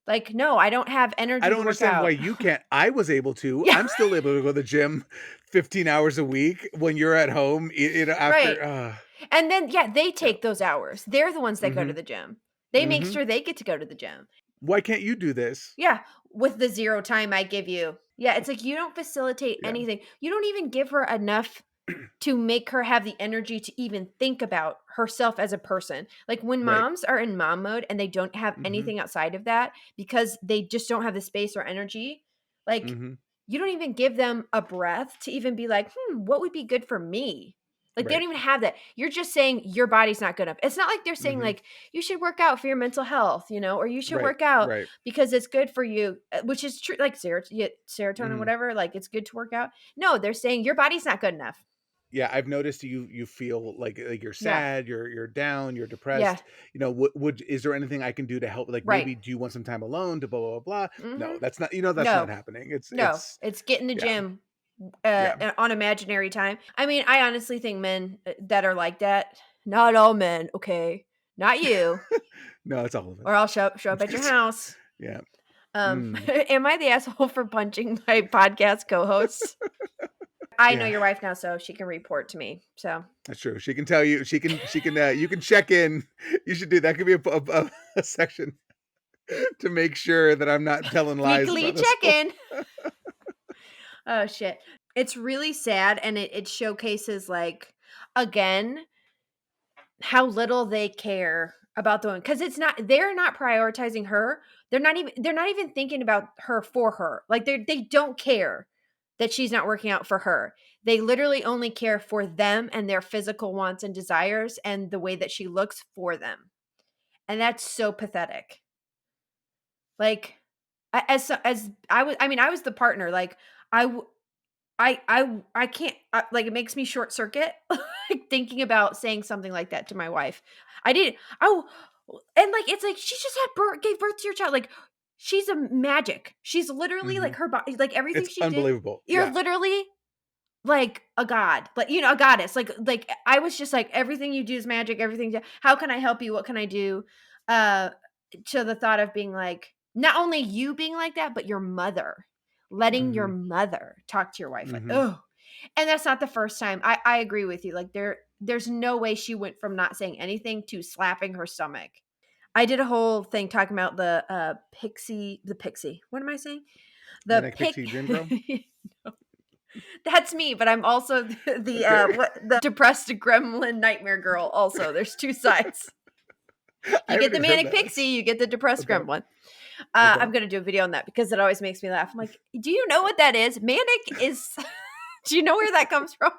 Like, "No, I don't have I energy don't to work understand why out." you can't. I was able to. Yeah, I'm still able to go to the gym 15 hours a week when you're at home, right. after, And then, yeah, they yeah. take those hours. They're the ones that go to Mhm. the gym. They make Mhm. sure they get to go to the gym. Why can't you do this? Yeah, with the 0 time I give you. Yeah, it's like you don't facilitate Yeah. anything. You don't even give her enough to make her have the energy to even think about herself as a person. Like, when Right. moms are in mom mode and they don't have Mhm. anything outside of that because they just don't have the space or energy, like, Mhm. you don't even give them a breath to even be like, what would be good for me? Like, they don't Right. even have that. You're just saying your body's not good enough. It's not like they're saying, Mhm. like, you should work out for your mental health, or you should Right. work out Right. because it's good for you, which is true. Like, serotonin, Mhm. whatever, like, it's good to work out. No, they're saying your body's not good enough. Yeah, I've noticed you feel like you're Yeah. sad, you're down, you're Yeah. depressed. Would is there anything I can do to help? Like, Right. maybe do you want some time alone to blah blah blah blah? No, Mhm. that's not, that's not No. happening. No. It's get in the Yeah. gym, Yeah. on imaginary time. I mean, I honestly think men, that are like that, not all men, okay? Not you, No, it's all of or us. I'll show up at your house. Yeah. Um, Mm. am I the asshole for punching my podcast co-hosts? I know Yeah, your wife now, so she can report to me. So, that's true. She can tell you. She can. You can check in. You should do that. Could be a section to make sure that I'm not telling lies weekly about this whole. check-in. Oh shit. It's really sad, and it showcases, like, again, how little they care about the one, because they're not prioritizing her. They're not even thinking about her for her. Like, they don't care that she's not working out for her. They literally only care for them and their physical wants and desires and the way that she looks for them. And that's so pathetic. Like, as I mean, I was the partner. Like, I w- I can't, like, it makes me short circuit, like, thinking about saying something like that to my wife. I did. Oh, and, like, it's like she just gave birth to your child. Like, she's a magic. She's literally Mhm. like her body, like everything It's she did. unbelievable. You're Yeah. literally like a god, like, a goddess. Like I was just like, everything you do is magic. Everything. How can I help you? What can I do? Uh, to the thought of being like, not only you being like that, but your mother, letting your Mhm. mother talk to your wife. Like, Mhm. oh, and that's not the first time. I agree with you. Like, there's no way she went from not saying anything to slapping her stomach. I did a whole thing talking about the pixie. What am I saying? The Manic pick. Pixie Dream Girl. That's me, but I'm also Okay. the depressed gremlin nightmare girl. Also, there's two sides. I You get haven't the even heard manic that. pixie, you get the depressed Okay. gremlin. Okay. I'm gonna do a video on that because it always makes me laugh. I'm like, do you know what that is? Manic is. Do you know where that comes from?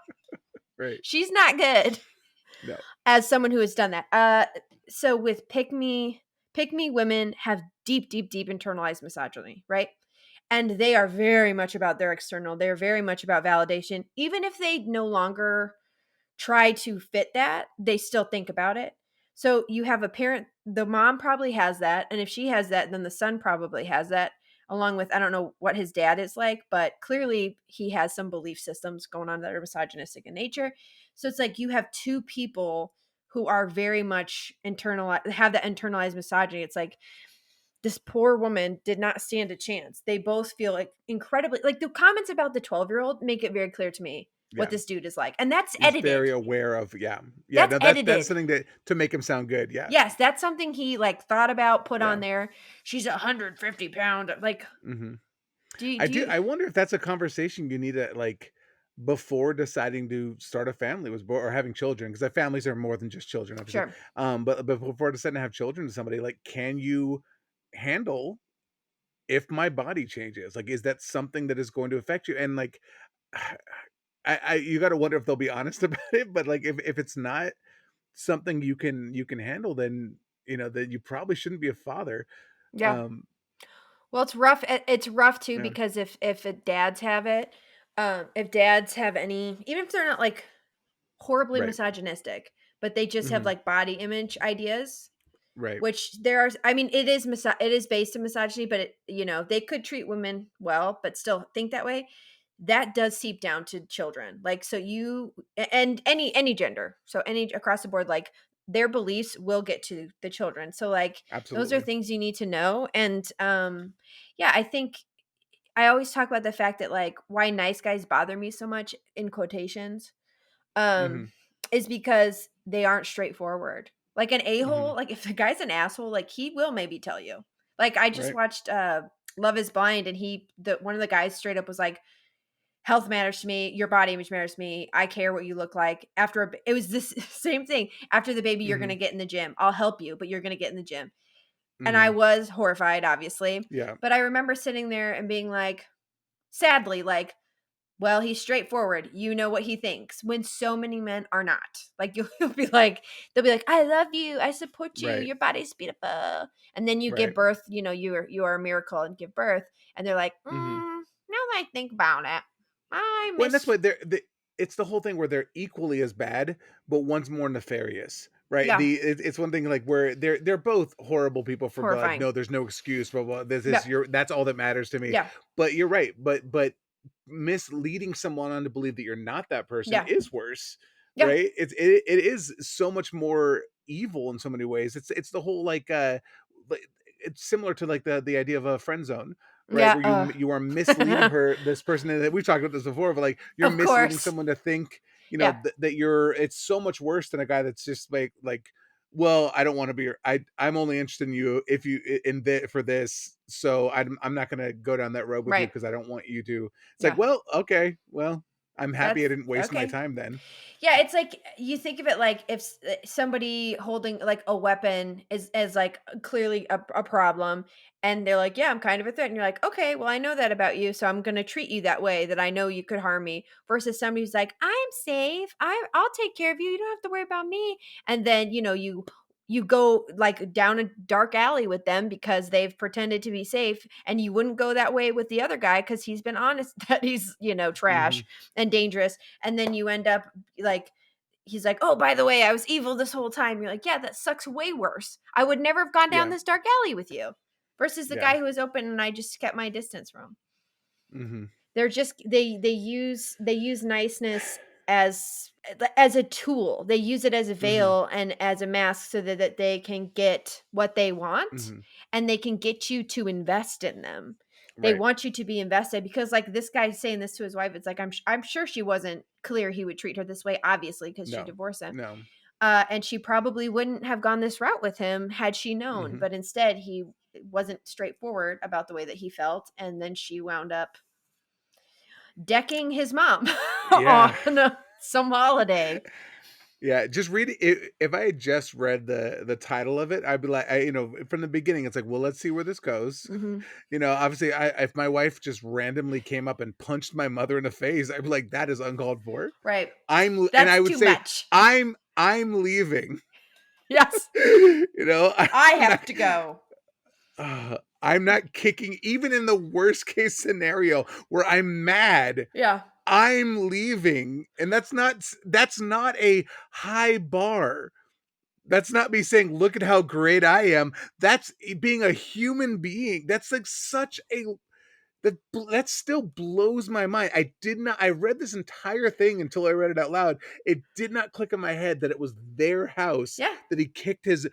Right. She's not good. No. As someone who has done that. So with pick me women have deep, deep, deep internalized misogyny, right? And they are very much about their external. They're very much about validation. Even if they no longer try to fit that, they still think about it. So you have a parent, the mom probably has that, and if she has that, then the son probably has that, along with, I don't know what his dad is like, but clearly he has some belief systems going on that are misogynistic in nature. So it's like you have two people who are very much internalized, have that internalized misogyny. It's like this poor woman did not stand a chance. They both feel like incredibly, like the comments about the 12-year-old make it very clear to me what Yeah. this dude is like. And that's He's very edited. aware of, yeah. Yeah, That's no, that's edited. something that to make him sound good, yeah. Yes, that's something he like thought about, put Yeah. on there. She's 150 pound. Like, Mhm. do you I wonder if that's a conversation you need to, like, before deciding to start a family was or having children, because families are more than just children, obviously. sure. But before deciding to have children to somebody, like, can you handle if my body changes? Like, is that something that is going to affect you? And, like, I you gotta wonder if they'll be honest about it, but, like, if it's not something you can handle, then, then you probably shouldn't be a father. Yeah. Um, Well, it's rough. It's rough too yeah, because dads have it, if dads have any, even if they're not like horribly right. misogynistic, but they just have Mhm, like body image ideas. right. Which there are, I mean, it is based in misogyny, but they could treat women well, but still think that way. That does seep down to children. Like, so and any gender, so any across the board, like their beliefs will get to the children. So like those are Absolutely. things you need to know. And yeah, I think I always talk about the fact that like why nice guys bother me so much in quotations um, Mhm, is because they aren't straightforward. Like an mhm, a-hole, like if the guy's an asshole, like he will maybe tell you. Like I just right. watched Love is Blind and one of the guys straight up was like, health matters to me, your body image matters to me. I care what you look like. It was this same thing. After the baby, you're Mhm, gonna get in the gym. I'll help you, but you're gonna get in the gym. And I mhm, was horrified, obviously. yeah, But I remember sitting there and being like, sadly, like, well, he's straightforward. You know what he thinks. When so many men are not. Like you'll be like, they'll be like, "I love you. I support you. right, Your body's beautiful." And then you give right. birth. You are a miracle and give birth. And they're like, Mhm. now that I think about it, I Well, and that's miss. why it's the whole thing where they're equally as bad, but one's more nefarious, right? Yeah, It's one thing like where they're both horrible people for like, horrifying. no, there's no excuse, blah blah. This Yeah, is your that's all that matters to me. yeah, But you're right. But misleading someone on to believe that you're not that person yeah, is worse, yeah, right? It is so much more evil in so many ways. It's the whole like it's similar to like the idea of a friend zone, right? yeah. Where you are misleading this person, and we've talked about this before, but like you're Of misleading course. someone to think, Yeah, that it's so much worse than a guy that's just like, well, I don't want to be I'm only interested in you if you in for this, so I'm not going to go down that road with you right. because I don't want you to. It's like, Yeah, well, okay, well, I'm happy I that's didn't waste my okay. time then. Yeah, it's like you think of it like if somebody holding like a weapon is as like clearly a problem, and they're like, "Yeah, I'm kind of a threat," and you're like, "Okay, well, I know that about you, so I'm going to treat you that way that I know you could harm me." Versus somebody who's like, "I'm safe. I'll take care of you. You don't have to worry about me." And then you go like down a dark alley with them because they've pretended to be safe, and you wouldn't go that way with the other guy because he's been honest that he's Hmm. trash and dangerous, and then you end up like he's like, "Oh, by the way, I was evil this whole time." You're like, "Yeah, that sucks way worse. I would never have gone down Yeah, this dark alley with you." Versus the yeah. guy who was open and I just kept my distance from. Hmm. They're just they use niceness as a tool. They use it as a Hmm. veil and as a mask so that they can get what they want, Hmm. and they can get you to invest in them. They Right. want you to be invested because like this guy's saying this to his wife. It's like I'm sure she wasn't clear he would treat her this way, obviously, because she No, divorced him. no. And she probably wouldn't have gone this route with him had she known. Hmm. But instead, he wasn't straightforward about the way that he felt, and then she wound up decking his mom Yeah. on some holiday. Yeah, just reading it, if I had just read the title of it, I'd be like, from the beginning, it's like, well, let's see where this goes. Mhm. Obviously, if my wife just randomly came up and punched my mother in the face, I'd be like, that is uncalled for. Right. And That's I would too say, much. I'm leaving. Yes. I'm I not, have to go. I'm not kicking, even in the worst case scenario where I'm mad. Yeah. I'm leaving, and that's not a high bar. That's not me saying, look at how great I am. That's being a human being. That's like such a that still blows my mind. I read this entire thing until I read it out loud. It did not click in my head that it was their house, Yeah. that he kicked his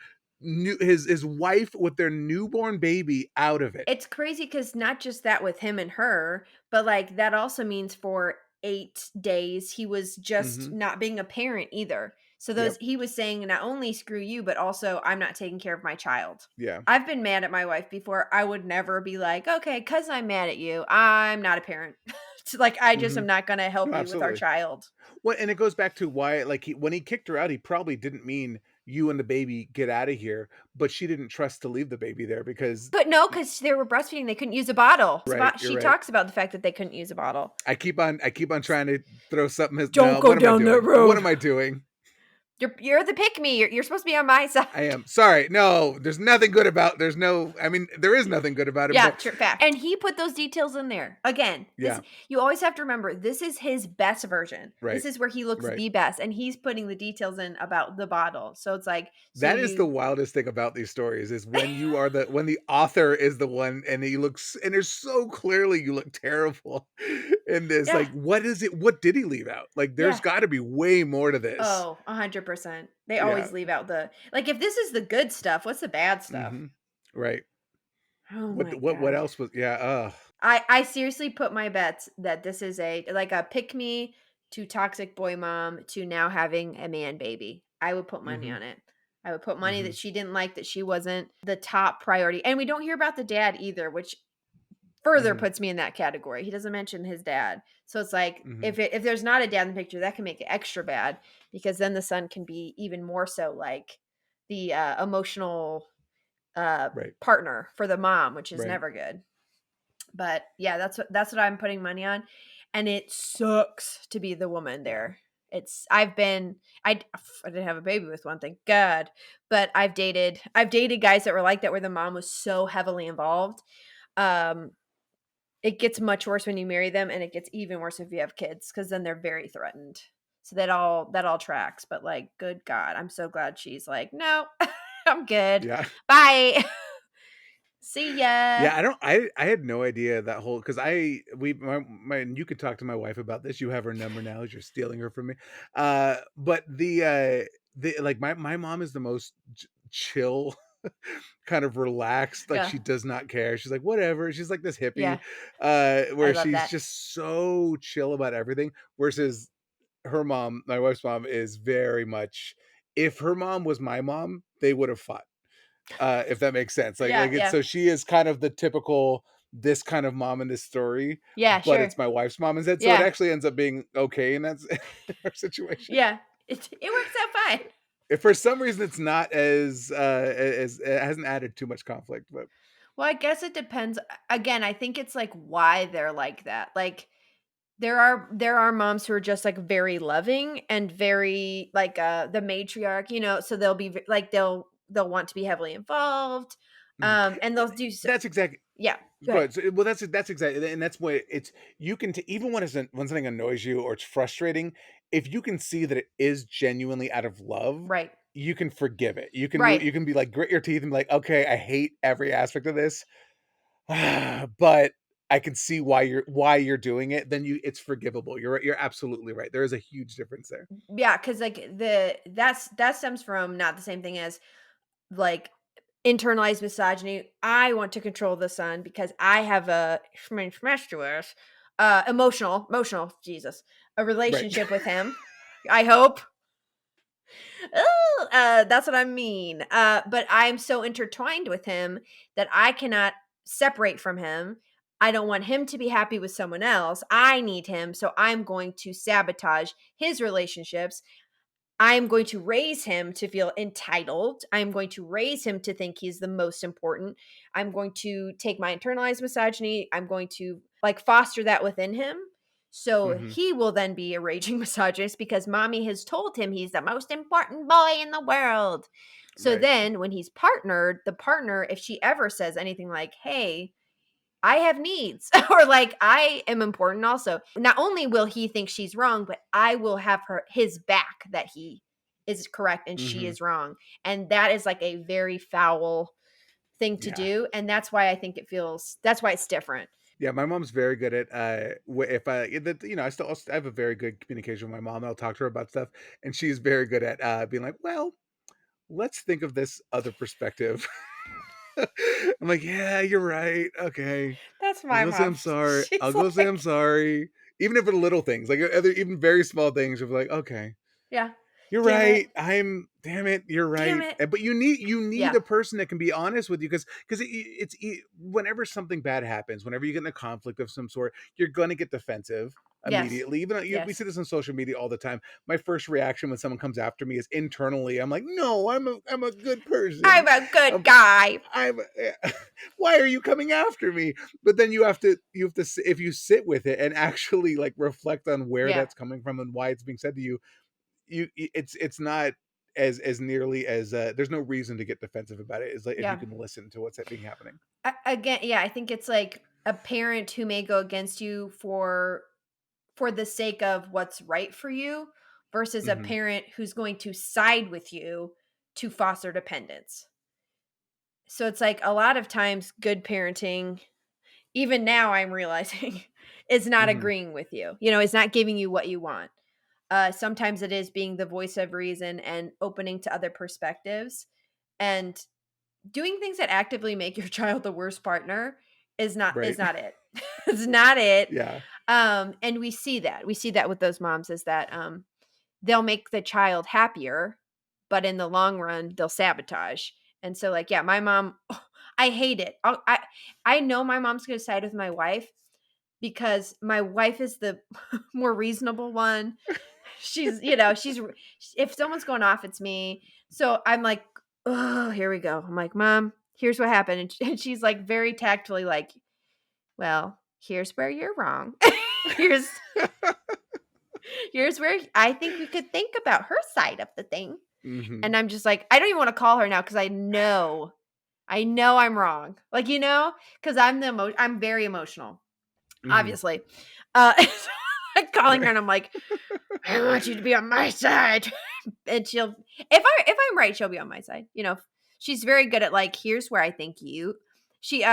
wife with their newborn baby out of it. It's crazy because not just that with him and her, but like that also means for 8 days he was just Mhm. not being a parent either. So Yep. he was saying not only screw you, but also I'm not taking care of my child. Yeah. I've been mad at my wife before. I would never be like, okay, because I'm mad at you, I'm not a parent. It's like I just am Mhm. not going to No, help you with our absolutely. child. Well, and it goes back to why, like, when he kicked her out, he probably didn't mean you and the baby get out of here, but she didn't trust to leave the baby there because But no, because they were breastfeeding, they couldn't use a bottle. right, you're She right. talks about the fact that they couldn't use a bottle. I keep on trying to throw something his Don't no, go what am I down that doing? What road. am I doing? You're the pick me. You're supposed to be on my side. I am. Sorry. No, there's nothing good about I mean, there is nothing good about him, Yeah, but true fact. And he put those details in there. Again, this yeah, you always have to remember this is his best version. right. This is where he looks Right. the best and he's putting the details in about the bottle. So it's like That is the wildest thing about these stories is when the author is the one and he looks and there's so clearly you look terrible in this. Yeah. Like, what is it? What did he leave out? Like, there's Yeah. got to be way more to this. Oh, 100%. They Yeah. always leave out the like if this is the good stuff, what's the bad stuff? Hmm. Right. Oh What my what god. else was? Yeah. I seriously put my bets that this is a pick me to toxic boy mom to now having a man baby. I would put money Hmm. on it. I would put money Hmm. that she didn't like that she wasn't the top priority. And we don't hear about the dad either, which further Hmm. puts me in that category. He doesn't mention his dad. So it's like Hmm. if there's not a dad in the picture, that can make it extra bad because then the son can be even more so like the emotional Right. partner for the mom, which is Right. never good. But yeah, that's what I'm putting money on, and it sucks to be the woman Yeah. there. I didn't have a baby with one, thank God, but I've dated guys that were like that where the mom was so heavily involved. Um, it gets much worse when you marry them, and it gets even worse if you have kids because then they're very threatened. So that all tracks. But like, good God, I'm so glad she's like, no, I'm good. Yeah. Bye. See ya. Yeah, I had no idea that whole because I we my and you could talk to my wife about this. You have her number now as you're stealing her from me. But the like my mom is the most chill, kind of relaxed, like Yeah. she does not care. She's like, whatever. She's like this hippie, Yeah. I where love she's that. just so chill about everything. Versus her mom, my wife's mom, is very much if her mom was my mom, they would have fought if that makes sense. Yeah, It's yeah. so she is kind of the typical this kind of mom in this story, Yeah, but it's sure. my wife's mom instead. So it Yeah. actually ends up being okay in in our situation. Yeah. It works out fine. If for some reason it's not as it hasn't added too much conflict, but Well, I guess it depends. Again, I think it's like why they're like that. Like there are moms who are just like very loving and very like the matriarch, so they'll be like they'll want to be heavily involved. mhm. And Well, they'll do so, that's exactly yeah. Go go ahead. ahead. So, well, that's exactly, and that's what it's. You can even when something annoys you or it's frustrating, if you can see that it is genuinely out of love, Right. you can forgive it. Right. You can be like grit your teeth and be like, okay, I hate every aspect of this, but I can see why you're doing it. Then it's forgivable. You're absolutely right. There is a huge difference there. Yeah, cuz like that stems from not the same thing as like internalized misogyny. I want to control the son because I have a emotional, Jesus, a Right. relationship with him. I hope. Ooh, that's what I mean. But I'm so intertwined with him that I cannot separate from him. I don't want him to be happy with someone else. I need him, so I'm going to sabotage his relationships. I'm going to raise him to feel entitled. I'm going to raise him to think he's the most important. I'm going to take my internalized misogyny. I'm going to like foster that within him. So Hmm. he will then be a raging misogynist because mommy has told him he's the most important boy in the world. So Right. then when he's partnered, the partner, if she ever says anything like, hey, I have needs or like I am important also. Not only will he think she's wrong, but I will have his back that he is correct and she is wrong. And that is like a very foul thing to do. And that's why I think that's why it's different. Yeah, my mom's very good at if I have a very good communication with my mom. I'll talk to her about stuff, and she's very good at being like, "Well, let's think of this other perspective." I'm like, "Yeah, you're right. Okay, That's I'll my go say mom. I'm sorry. She's I'll go say I'm like, sorry." Even if it's little things, like other even very small things, of like, "Okay, yeah, you're damn it. right. Damn it. You're Damn right." it. But you need Yeah. a person that can be honest with you because whenever something bad happens, whenever you get in a conflict of some sort, you're gonna get defensive Yes. immediately. Even though we Yes. see this on social media all the time. My first reaction when someone comes after me is internally, I'm like, "No, I'm a good person. I'm a good Um, guy. I'm why are you coming after me?" But then if you sit with it and actually like reflect on where Yeah. that's coming from and why it's being said to you, it's not as nearly as there's no reason to get defensive about it. It's like if you Yeah. can listen to what's being happening. Again, yeah, I think it's like a parent who may go against you for the sake of what's right for you versus a Hmm. parent who's going to side with you to foster dependence. So it's like a lot of times good parenting, even now I'm realizing, is not Hmm. agreeing with you. You know, it's not giving you what you want. Sometimes it is being the voice of reason and opening to other perspectives. And doing things that actively make your child the worst partner is Right. not it. It's not it. Yeah. And we see that. We see that with those moms is that they'll make the child happier, but in the long run, they'll sabotage. And so, like, yeah, my mom, I hate it. I know my mom's going to side with my wife because my wife is the more reasonable one. She's, if someone's going off, it's me. So I'm like, oh, here we go. I'm like, Mom, here's what happened. And she's like, very tactfully, like, well, here's where you're wrong. here's here's where I think we could think about her side of the thing. Hmm. And I'm just like, I don't even want to call her now because I know I'm wrong. Like, because I'm very emotional, Hmm. obviously. So I'm calling her and I'm like, I want you to be on my side. And if I'm right, she'll be on my side. She's very good at like, here's where I think she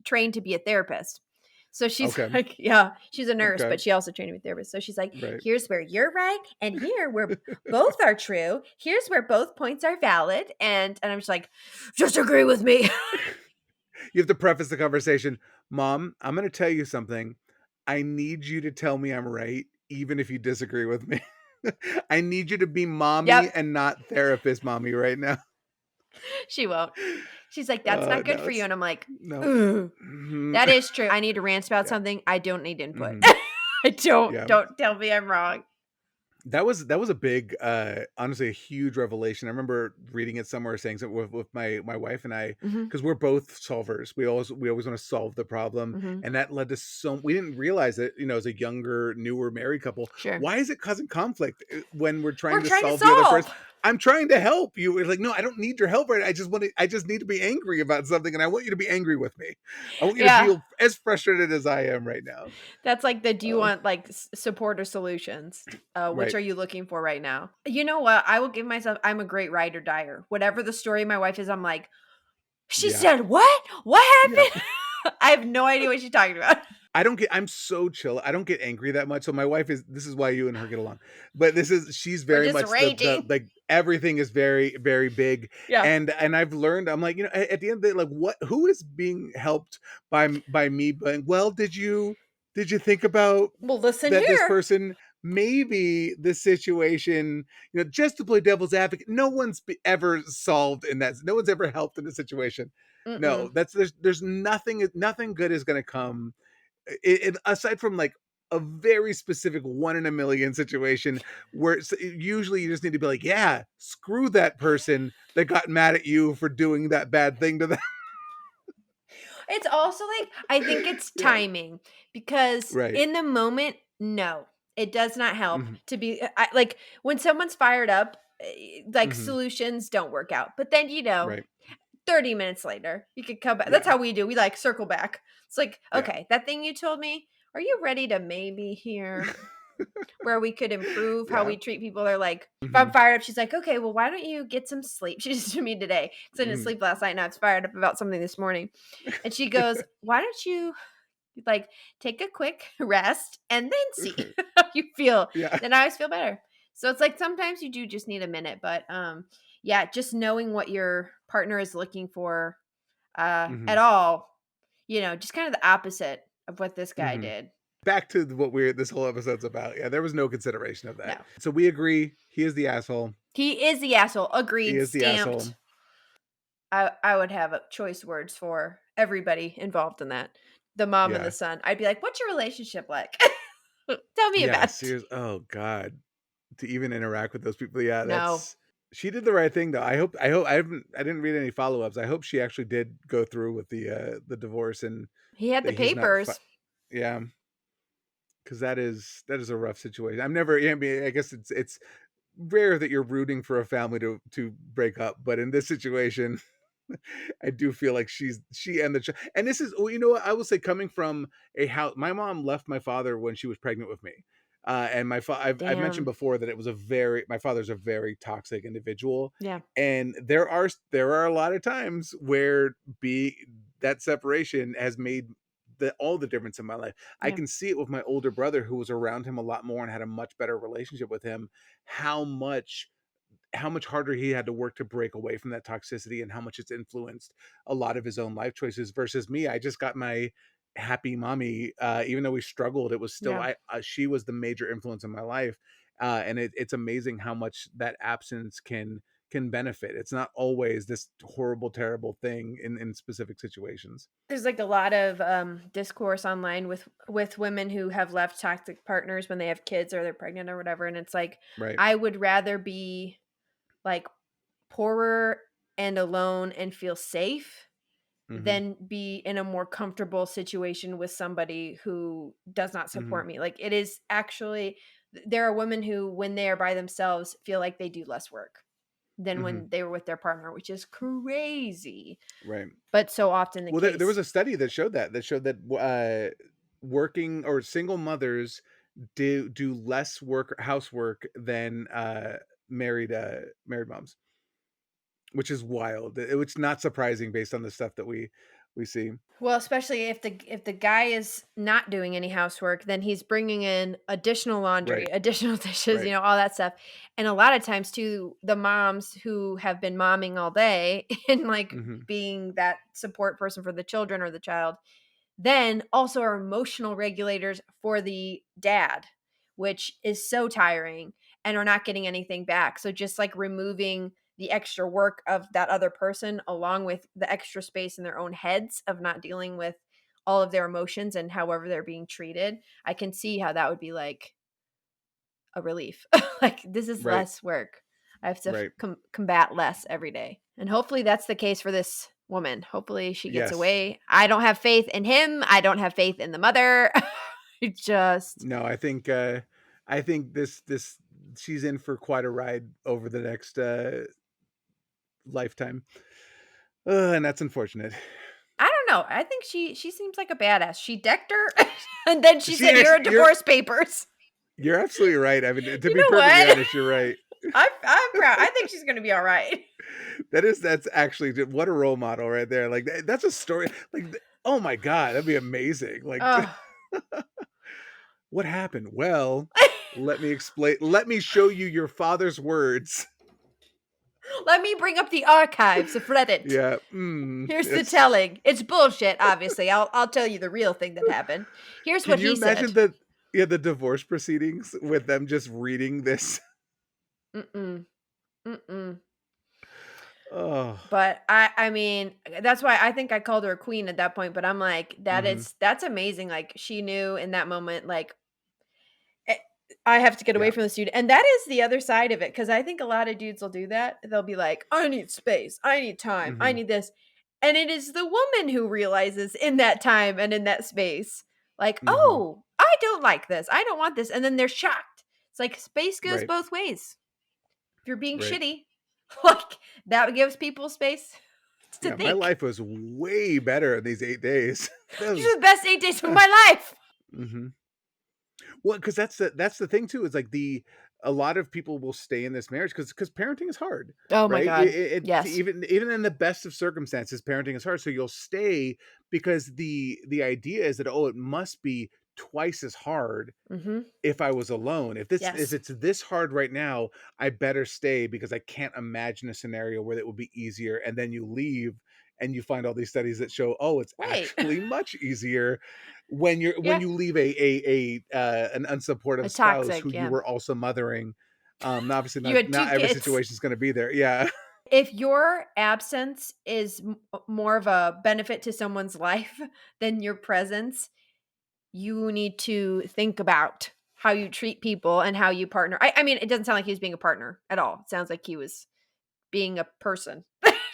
trained to be a therapist. So she's Okay. like, yeah, she's a nurse, Okay. but she also trained to be a therapist. So she's like, Right. here's where you're right, and here where both are true. Here's where both points are valid, and I'm just like, just agree with me. You have to preface the conversation, Mom, I'm going to tell you something. I need you to tell me I'm right, even if you disagree with me. I need you to be mommy Yep, and not therapist mommy right now. she won't. She's like, that's not good No, for you, it's and I'm like, no. ooh. Mhm. That is true. I need to rant about Yeah. something. I don't need input. Mhm. I don't. Yeah. Don't tell me I'm wrong. That was a big honestly a huge revelation. I remember reading it somewhere saying something with my wife and I, Mhm, because we're both solvers. We always want to solve the problem, mhm. and that led to we didn't realize it, as a younger, newer married couple. Sure. Why is it causing conflict when we're We're trying to trying to solve the other person? solve. I'm trying to help you. It's like, no, I don't need your help right now. I just need to be angry about something, and I want you to be angry with me. I want you to Yeah. feel as frustrated as I am right now. That's like do you Uh, want like support or solutions? Which right. are you looking for right now? You know what? I will give myself, I'm a great ride or dyer. Whatever the story my wife is, I'm like, she Yeah. said, what? What Yeah. happened? I have no idea what she's talking about. I'm so chill. I don't get angry that much. So my wife this is why you and her get along. But she's We're very just much the raging. like everything is very, very big. Yeah. And I've learned, I'm like, at the end of the day, like who is being helped by me? But well, did you think about Well, listen that this here. person, maybe the situation, just to play devil's advocate, no one's ever solved in that. No one's ever helped in a situation. No, Mm-mm. there's nothing good is going to come aside from like a very specific one in a million situation where usually you just need to be like, yeah, screw that person that got mad at you for doing that bad thing to them. It's also like, I think it's Yeah. timing because Right. in the moment, no, it does not help Hmm. to be like when someone's fired up, like Hmm. solutions don't work out. But then, Right. 30 minutes later, you could come back. That's Yeah. how we do. We like circle back. It's like, Yeah. okay, that thing you told me, are you ready to maybe hear? where we could improve how Yeah. we treat people. They're like, if I'm Mhm. fired up, she's like, okay, well, why don't you get some sleep? She just to me today because I didn't Mhm. sleep last night and I was fired up about something this morning. And she goes, why don't you like take a quick rest and then see how you feel? Yeah. Then I always feel better. So it's like sometimes you do just need a minute, but yeah, just knowing what your partner is looking for at Mhm. all, just kind of the opposite of what this guy Mhm. did. Back to what this whole episode's about. Yeah, there was no consideration of that. No. So we agree, he is the asshole. He is the asshole. He Agreed. is the asshole. Stamped. I would have choice words for everybody involved in that. The mom and the Yeah. son. I'd be like, "What's your relationship like? Tell me Yeah, about it." serious oh god. To even interact with those people. Yeah, No, she did the right thing though. I didn't read any follow-ups. I hope she actually did go through with the divorce and he had the that he's not papers. yeah, because that is a rough situation. I'm never yeah, I mean, I guess it's rare that you're rooting for a family to break up, but in this situation, I do feel like she and and this is well, you know what I will say coming from a house. My mom left my father when she was pregnant with me, and I've mentioned Damn. before that it was my father's a very toxic individual, Yeah. and there are a lot of times where that separation has made all the difference in my life. I Yeah. can see it with my older brother who was around him a lot more and had a much better relationship with him. How much harder he had to work to break away from that toxicity and how much it's influenced a lot of his own life choices versus me. I just got my happy mommy. Even though we struggled, it was still Yeah. she was the major influence in my life. And it's amazing how much that absence can benefit. It's not always this horrible, terrible thing in specific situations. There's like a lot of discourse online with women who have left toxic partners when they have kids or they're pregnant or whatever, and it's like Right. I would rather be like poorer and alone and feel safe Mm-hmm. than be in a more comfortable situation with somebody who does not Mm-hmm. support me. Like it is actually there are women who when they are by themselves feel like they do less work than Mm-hmm. when they were with their partner, which is crazy, Right. but so often the Well, there was case. a study that showed working or single mothers do less housework than married moms, which is wild. It's not surprising based on the stuff that we see. Well, especially if the guy is not doing any housework, then he's bringing in additional laundry, Right. additional dishes, Right. all that stuff. And a lot of times too, the moms who have been momming all day and like Hmm. being that support person for the children or the child, then also are emotional regulators for the dad, which is so tiring and are not getting anything back. So just like removing the extra work of that other person along with the extra space in their own heads of not dealing with all of their emotions and however they're being treated, I can see how that would be like a relief. Like this is Right. less work. I have to Right. combat less every day. And hopefully that's the case for this woman. Hopefully she gets Yes. away. I don't have faith in him. I don't have faith in the mother. I just No, I think this she's in for quite a ride over the next lifetime. And that's unfortunate. I don't know. I think she seems like a badass. She decked her and then she She said, "Here are actually divorce papers." you're absolutely right. I mean, to You be know perfectly what? honest, you're right. I'm proud. I think she's gonna be all right. That's actually what a role model right there. Like that's a story. Like oh my god, that'd be amazing. Like Oh. what happened? Well, let me explain. Let me show you your father's words. Let me bring up the archives of Reddit. Yeah. Here's the Yes. telling. It's bullshit, obviously. I'll tell you the real thing that happened. Here's Can what you he imagine said. the divorce proceedings with them just reading this? Mm-mm. Mm-mm. Oh. But I mean, that's why I think I called her a queen at that point. But I'm like, Hmm. that's amazing. Like she knew in that moment, like eh, I have to get away Yeah. from this dude. And that is the other side of it. Cause I think a lot of dudes will do that. They'll be like, I need space, I need time, I Hmm. need this. And it is the woman who realizes in that time and in that space, like, Hmm. oh, I don't like this. I don't want this. And then they're shocked. It's like space goes Right. both ways. If you're being Right. shitty, like that gives people space to Yeah. My think. life was way better in these 8 days. That These was. are the best 8 days of my life. Mhm. Well, because that's the thing too. Is like a lot of people will stay in this marriage because parenting is hard, Oh my right? god. It Yes. even in the best of circumstances, parenting is hard. So you'll stay because the idea is that, oh, it must be twice as hard Mhm. if I was alone. If Yes. it's this hard right now, I better stay because I can't imagine a scenario where that would be easier. And then you leave and you find all these studies that show, oh, it's Right. actually much easier when when Yeah. you leave an unsupportive A spouse who toxic, you yeah. were also mothering. Obviously You had not 2 every kids. situation is going to be there. Yeah. If your absence is more of a benefit to someone's life than your presence, you need to think about how you treat people and how you partner. I mean, it doesn't sound like he was being a partner at all. It sounds like he was being a person.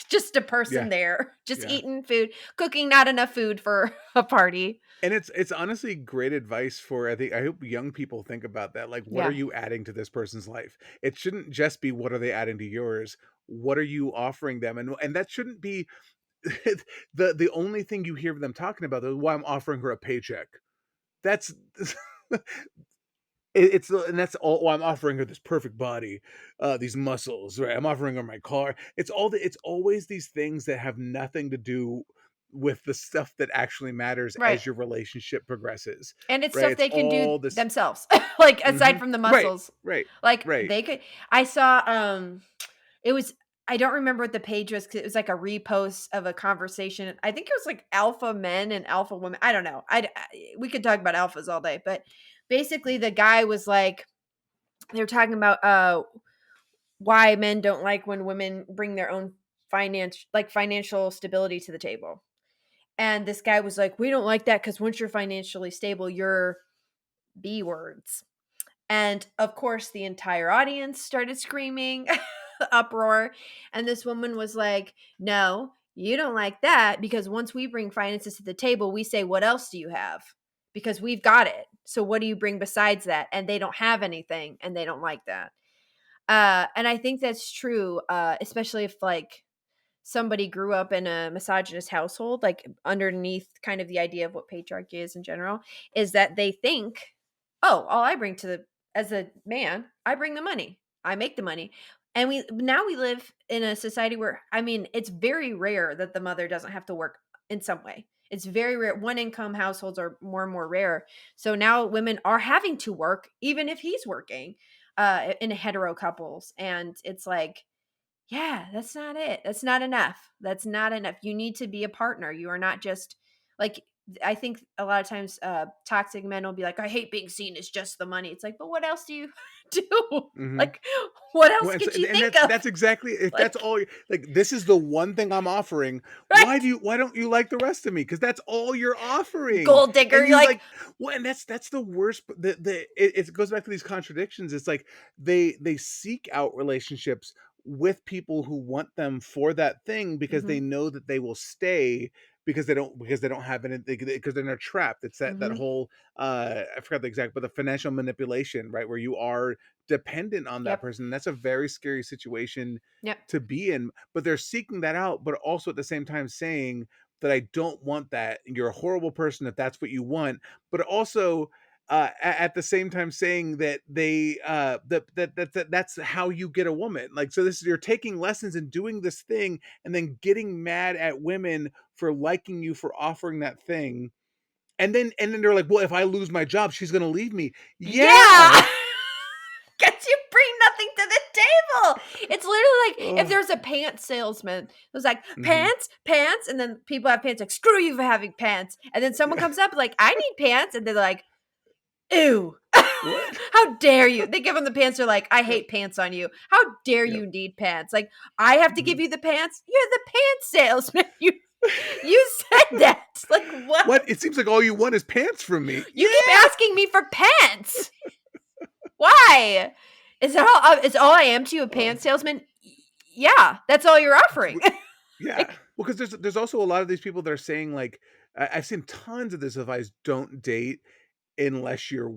Just a person Yeah. there, just Yeah. eating food, cooking not enough food for a party. And it's honestly great advice for I hope young people think about that. Like, what are Yeah. you adding to this person's life? It shouldn't just be what are they adding to yours? What are you offering them? And that shouldn't be the only thing you hear them talking about is why I'm offering her a paycheck. That's it's and that's all. Well, I'm offering her this perfect body, these muscles, right? I'm offering her my car. It's always these things that have nothing to do with the stuff that actually matters Right. as your relationship progresses, And it's right? stuff It's they can do all this. themselves, like, aside Mhm. from the Right, muscles. right, Like, right. they could I saw, it was I don't remember what the page was 'cause it was like a repost of a conversation. I think it was like alpha men and alpha women. I don't know. We could talk about alphas all day, but basically the guy was like they were talking about, why men don't like when women bring their own financial stability to the table. And this guy was like, "We don't like that because once you're financially stable, you're B words." And of course, the entire audience started screaming, uproar. And this woman was like, "No, you don't like that because once we bring finances to the table, we say, 'What else do you have?' Because we've got it. So what do you bring besides that?" And they don't have anything and they don't like that. And I think that's true, especially if like somebody grew up in a misogynist household, like underneath kind of the idea of what patriarchy is in general, is that they think, oh, all I bring to the as a man, I bring the money. I make the money. And we live in a society where I mean, it's very rare that the mother doesn't have to work in some way. It's very rare. One income households are more and more rare. So now women are having to work even if he's working in hetero couples. And it's like yeah, that's not it. That's not enough. That's not enough. You need to be a partner. You are not just like I think a lot of times toxic men will be like, I hate being seen as just the money. It's like, but what else do you do? Hmm. Like, what Well, else could you and think of? that's exactly if that's Like, all like this is the one thing I'm offering. right? Why don't you like the rest of me? Because that's all you're offering, Gold digger. and You're you like, like well, and that's the worst. It goes back to these contradictions. It's like they seek out relationships with people who want them for that thing because mm-hmm, they know that they will stay because they don't have any because they're not trapped. It's that mm-hmm. whole I forgot the exact, but the financial manipulation, right, where you are dependent on that Yep. person. That's a very scary situation Yep. to be in. But they're seeking that out, but also at the same time saying that I don't want that. You're a horrible person if that's what you want. But also at the same time saying that that's how you get a woman. Like so, this is you're taking lessons and doing this thing, and then getting mad at women for liking you for offering that thing. And then they're like, well, if I lose my job, she's gonna leave me. Yeah. Yeah. Because you bring nothing to the table. It's literally like if Oh. there's a pants salesman, it was like Mhm. pants, pants, and then people have pants like screw you for having pants, and then someone comes up like I need pants, and they're like ew, What? how dare you? They give them the pants. They're like I Yep, hate pants on you. How dare yep. you need pants? Like I have to give Mhm. you the pants. You're the pants salesman. You said that. Like what? What? It seems like all you want is pants from me. You keep Yeah! asking me for pants. Why? Is that all? Is all I am to you a Oh, pants salesman? Yeah, that's all you're offering. w yeah. Like, Well, because there's also a lot of these people that are saying, like I've seen tons of this advice, "Don't date unless you're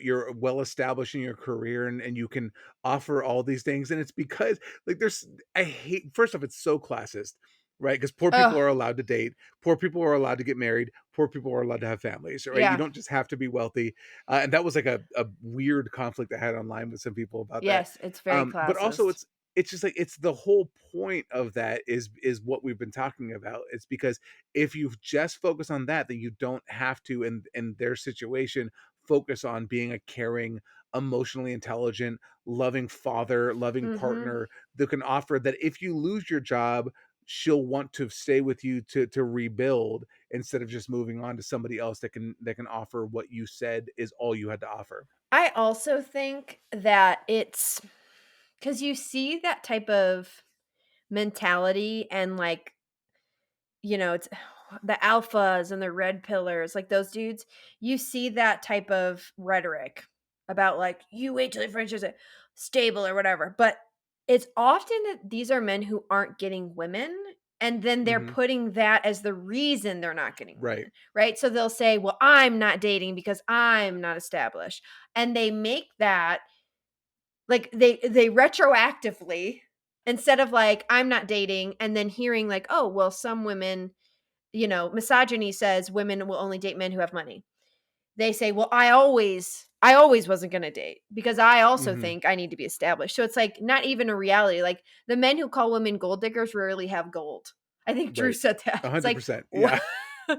you're well established in your career and you can offer all these things," and it's because, like, there's I hate first off, it's so classist. right? Because poor people Ugh. are allowed to date, poor people are allowed to get married, poor people are allowed to have families, right? You Yeah. don't just have to be wealthy. And that was like a weird conflict I had online with some people about that. Yes, it's very But also classist. it's just like it's the whole point of that is what we've been talking about. It's because if you just focus on that, then you don't have to in their situation focus on being a caring, emotionally intelligent, loving father, loving Mhm. partner that can offer that if you lose your job, she'll want to stay with you to rebuild instead of just moving on to somebody else that can offer what you said is all you had to offer. I also think that it's because you see that type of mentality and, like, it's the alphas and the red pillars, like those dudes, you see that type of rhetoric about, like, "You wait till your friendship's stable," or whatever, but it's often that these are men who aren't getting women, and then they're Mhm. putting that as the reason they're not getting Right. women, right? So they'll say, "Well, I'm not dating because I'm not established," and they make that like, they retroactively instead of, like, "I'm not dating," and then hearing, like, "Oh, well, some women," misogyny says women will only date men who have money. They say, "Well, I always wasn't gonna date because I also Mhm. think I need to be established." So it's, like, not even a reality, like, the men who call women gold diggers rarely have gold. I think Drew Right. said that. It's like, 100%. "Wha Yeah.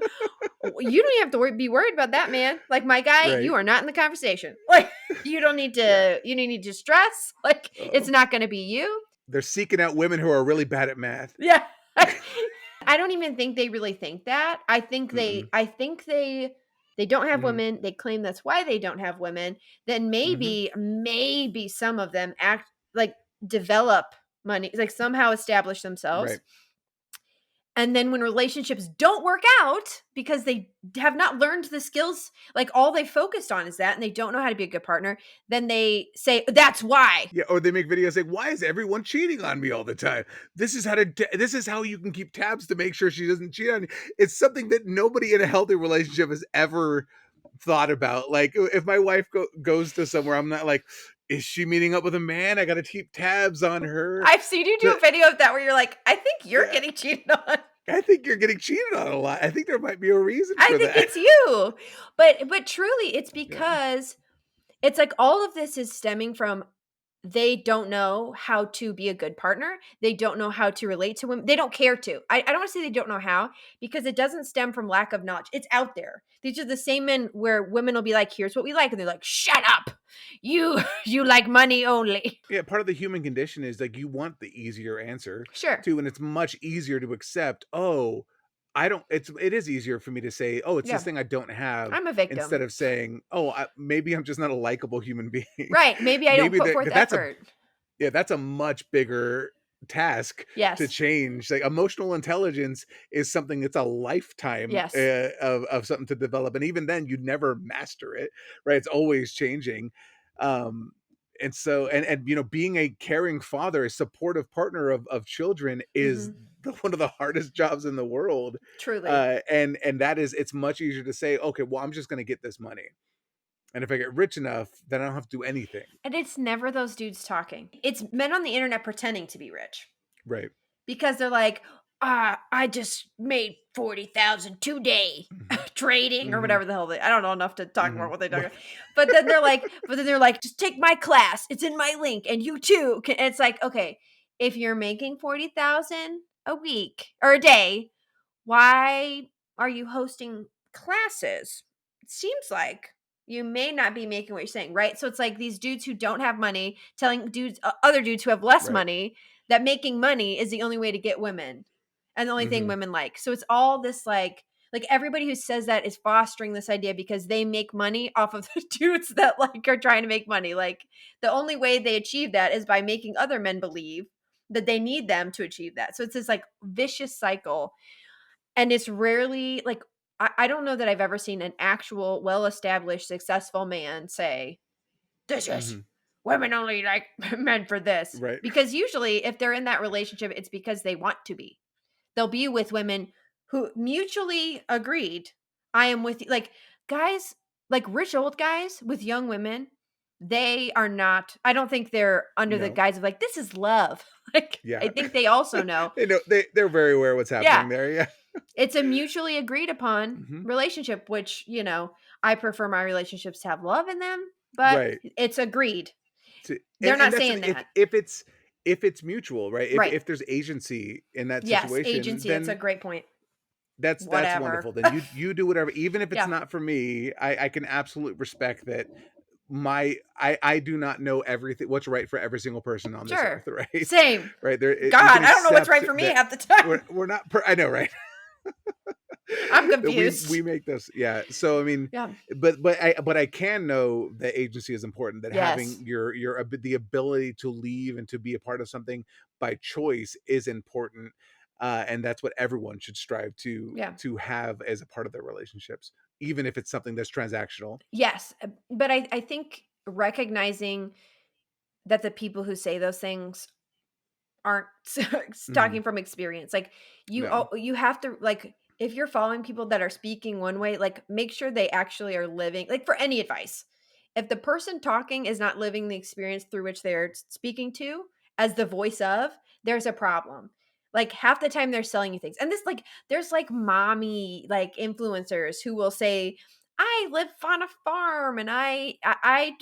you don't even have to be worried about that, man. Like, my guy, Right. you are not in the conversation. Like, you don't need Yeah. to you don't need to stress. Like, it's Oh. not gonna be you." They're seeking out women who are really bad at math. Yeah. I don't even think they really think that. I think they Mm-mm. I think they don't have Mhm. women. They claim that's why they don't have women. Then Mhm. maybe some of them act like develop money, like somehow establish themselves. Right. And then when relationships don't work out because they have not learned the skills, like all they focused on is that and they don't know how to be a good partner, then they say that's why. Yeah, or they make videos like, "Why is everyone cheating on me all the time? This is how you can keep tabs to make sure she doesn't cheat on you." It's something that nobody in a healthy relationship has ever thought about. Like, if my wife goes to somewhere, I'm not like, "Is she meeting up with a man? I gotta keep tabs on her." I've seen you do The a video of that where you're like, I think you're Yeah, getting cheated on. I think you're getting cheated on a lot. I think there might be a reason I for think that. it's you. But truly it's Yeah. because it's like all of this is stemming from they don't know how to be a good partner. They don't know how to relate to women. They don't care to. I don't want to say they don't know how because it doesn't stem from lack of knowledge. It's out there. These are the same men where women will be like, here's what we like. And they're like, shut up. You you like money only. Yeah, part of the human condition is like you want the easier answer Sure. too, and it's much easier to accept. Oh, it is easier for me to say, oh, it's this Yeah. thing I don't have, I'm a instead victim. of saying, oh, maybe I'm just not a likable human being. Right. Maybe I don't Maybe put forth that's effort. that's a much bigger task to Yes. change. Like emotional intelligence is something that's a lifetime Yes. of something to develop, and even then, you never master it. Right? It's always changing. Um, and so, being a caring father, a supportive partner of children, is Mhm. one of the hardest jobs in the world. Truly. And that is, it's much easier to say, okay, well, I'm just going to get this money, and if I get rich enough, then I don't have to do anything. And it's never those dudes talking. It's men on the internet pretending to be rich Right. because they're like, I just made 40,000 today Hmm. trading or Hmm. whatever the hell I don't know enough to talk about Hmm. what they talk about. But then they're like, just take my class. It's in my link and you too. And it's like, okay, if you're making 40,000 a week or a day, why are you hosting classes? It seems like you may not be making what you're saying, right? So it's like these dudes who don't have money telling other dudes who have less Right. money that making money is the only way to get women and the only thing Hmm. women like. So it's all this like everybody who says that is fostering this idea because they make money off of the dudes that like are trying to make money. Like the only way they achieve that is by making other men believe that they need them to achieve that. So it's this like vicious cycle and it's rarely like I don't know that I've ever seen an actual well-established successful man say, "This is Hmm. women only like men for this." Right. Because usually if they're in that relationship, it's because they want to be. They'll be with women who mutually agreed, "I am with you." Like guys, like rich old guys with young women, they are not, I don't think they're under the No. guise of like, this is love. Like, Yeah. I think they also know. They know they're very aware what's happening there. Yeah. It's a mutually agreed upon Mhm. relationship, which, I prefer my relationships to have love in them, but Right. it's agreed. To They're not that's the saying thing, that. if it's mutual, right? Right. If there's agency in that Yes, situation, agency, that's a then great point. that's Whatever. wonderful. Then you do whatever, even if it's Yeah. not for me. I can absolutely respect that. I do not know everything what's right for every single person on this Sure. earth, right? Same. Right there, you God, can I don't know what's right accept for me that half the time. we're not. I know, right? I'm That confused. we make this, yeah. So I mean, Yeah. but I can know that agency is important. That Yes. having the ability to leave and to be a part of something by choice is important, and that's what everyone should strive Yeah. to have as a part of their relationships, even if it's something that's transactional. Yes. But I think recognizing that the people who say those things aren't Mhm. talking from experience. Like No. you have to, like, if you're following people that are speaking one way, like make sure they actually are living, like for any advice. If the person talking is not living the experience through which they're speaking to as the voice of, there's a problem. Like half the time they're selling you things. And this, like, there's like mommy like influencers who will say, I live on a farm and I I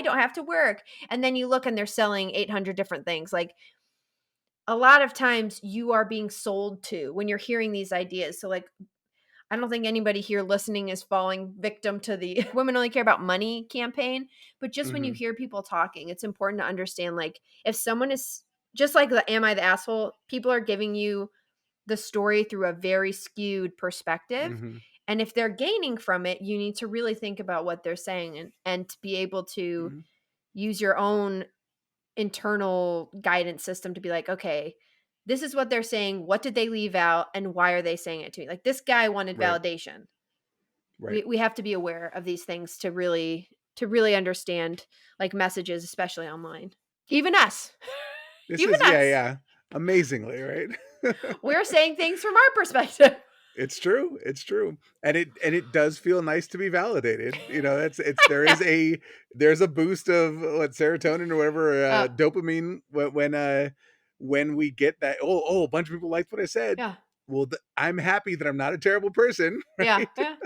don't have to work. And then you look and they're selling 800 different things. Like, a lot of times you are being sold to when you're hearing these ideas. So, like, I don't think anybody here listening is falling victim to the women only care about money campaign. But just when you Mhm. hear people talking, it's important to understand, like, if someone is just like the am I the asshole, people are giving you the story through a very skewed perspective. Mhm. And if they're gaining from it, you need to really think about what they're saying, and to be able to Mhm. use your own internal guidance system to be like, okay, this is what they're saying. What did they leave out? And why are they saying it to me? Like, this guy wanted Right. validation. Right. We have to be aware of these things to really understand, like, messages, especially online. Even us. This Even is, yeah, us. yeah. Amazingly, right? We're saying things from our perspective. It's true. It's true. And it does feel nice to be validated. It's there's a boost of what, serotonin or whatever, uh, dopamine when we get that, a bunch of people liked what I said. yeah. Well, I'm happy that I'm not a terrible person, Yeah. right? Yeah.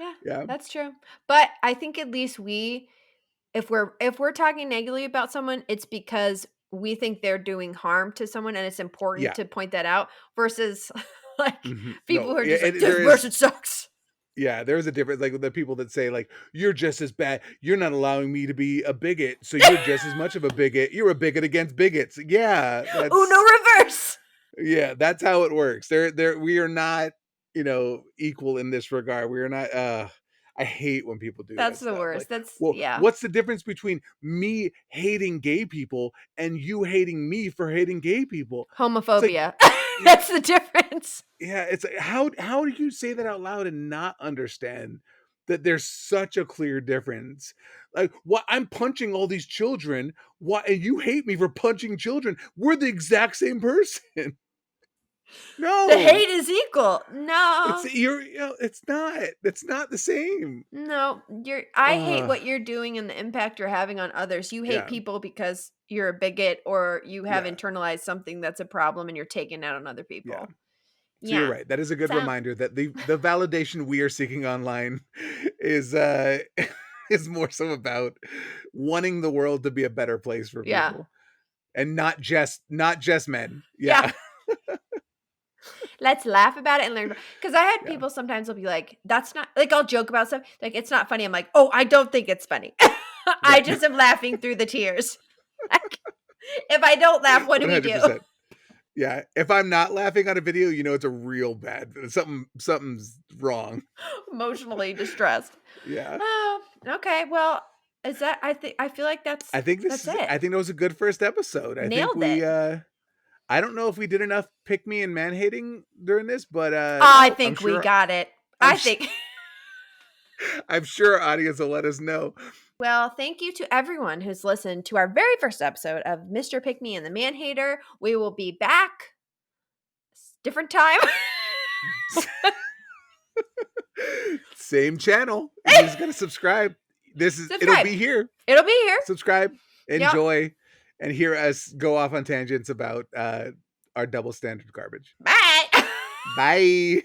Yeah. Yeah. That's true. But I think at least if we're talking negatively about someone, it's because we think they're doing harm to someone, and it's important Yeah. to point that out versus like Mhm. people No, who are yeah, just like, and this there is person sucks. yeah, there's a difference. Like the people that say, like, you're just as bad. You're not allowing me to be a bigot, so you're just as much of a bigot. You're a bigot against bigots. Uno reverse. Yeah, that's how it works. We are not, equal in this regard. We are not. I hate when people do That's that the stuff. Like, worst. That's, well, yeah. what's the difference between me hating gay people and you hating me for hating gay people? It's like, Homophobia. yeah, That's the difference. yeah, it's like, how do you say that out loud and not understand that there's such a clear difference? Like, what, I'm punching all these children, why, and you hate me for punching children? We're the exact same person. The No, hate is equal. No. it's not the same. No, I hate Uh what you're doing and the impact you're having on others. You hate yeah, people because you're a bigot or you have yeah, internalized something that's a problem and you're taking it out on other yeah. people. So you're Yeah. right. That is a good So, reminder that the validation we are seeking online is is more so about wanting the world to be a better place for yeah. people. And not just men. Yeah. Yeah. Let's laugh about it and learn. Because I had Yeah. people sometimes will be like, that's not, like, I'll joke about stuff. Like, it's not funny. I'm like, oh, I don't think it's funny. I Right. just am laughing through the tears. Like, if I don't laugh, what do we do? 100%. Yeah. If I'm not laughing on a video, it's a real bad something's wrong. Emotionally distressed. Yeah. Oh, okay. Well, is that, I feel like that's it. I think that was a good first episode. I think Nailed it. I don't know if we did enough pick me and man hating during this, but I no, think we got it. I'm I sh- think. I'm sure our audience will let us know. Well, thank you to everyone who's listened to our very first episode of Mr. Pick Me and the Man Hater. We will be back. Different time. Same channel. You just gotta subscribe. It'll be here. It'll be here. Subscribe, enjoy, and hear us go off on tangents about our double standard garbage. Bye. Bye.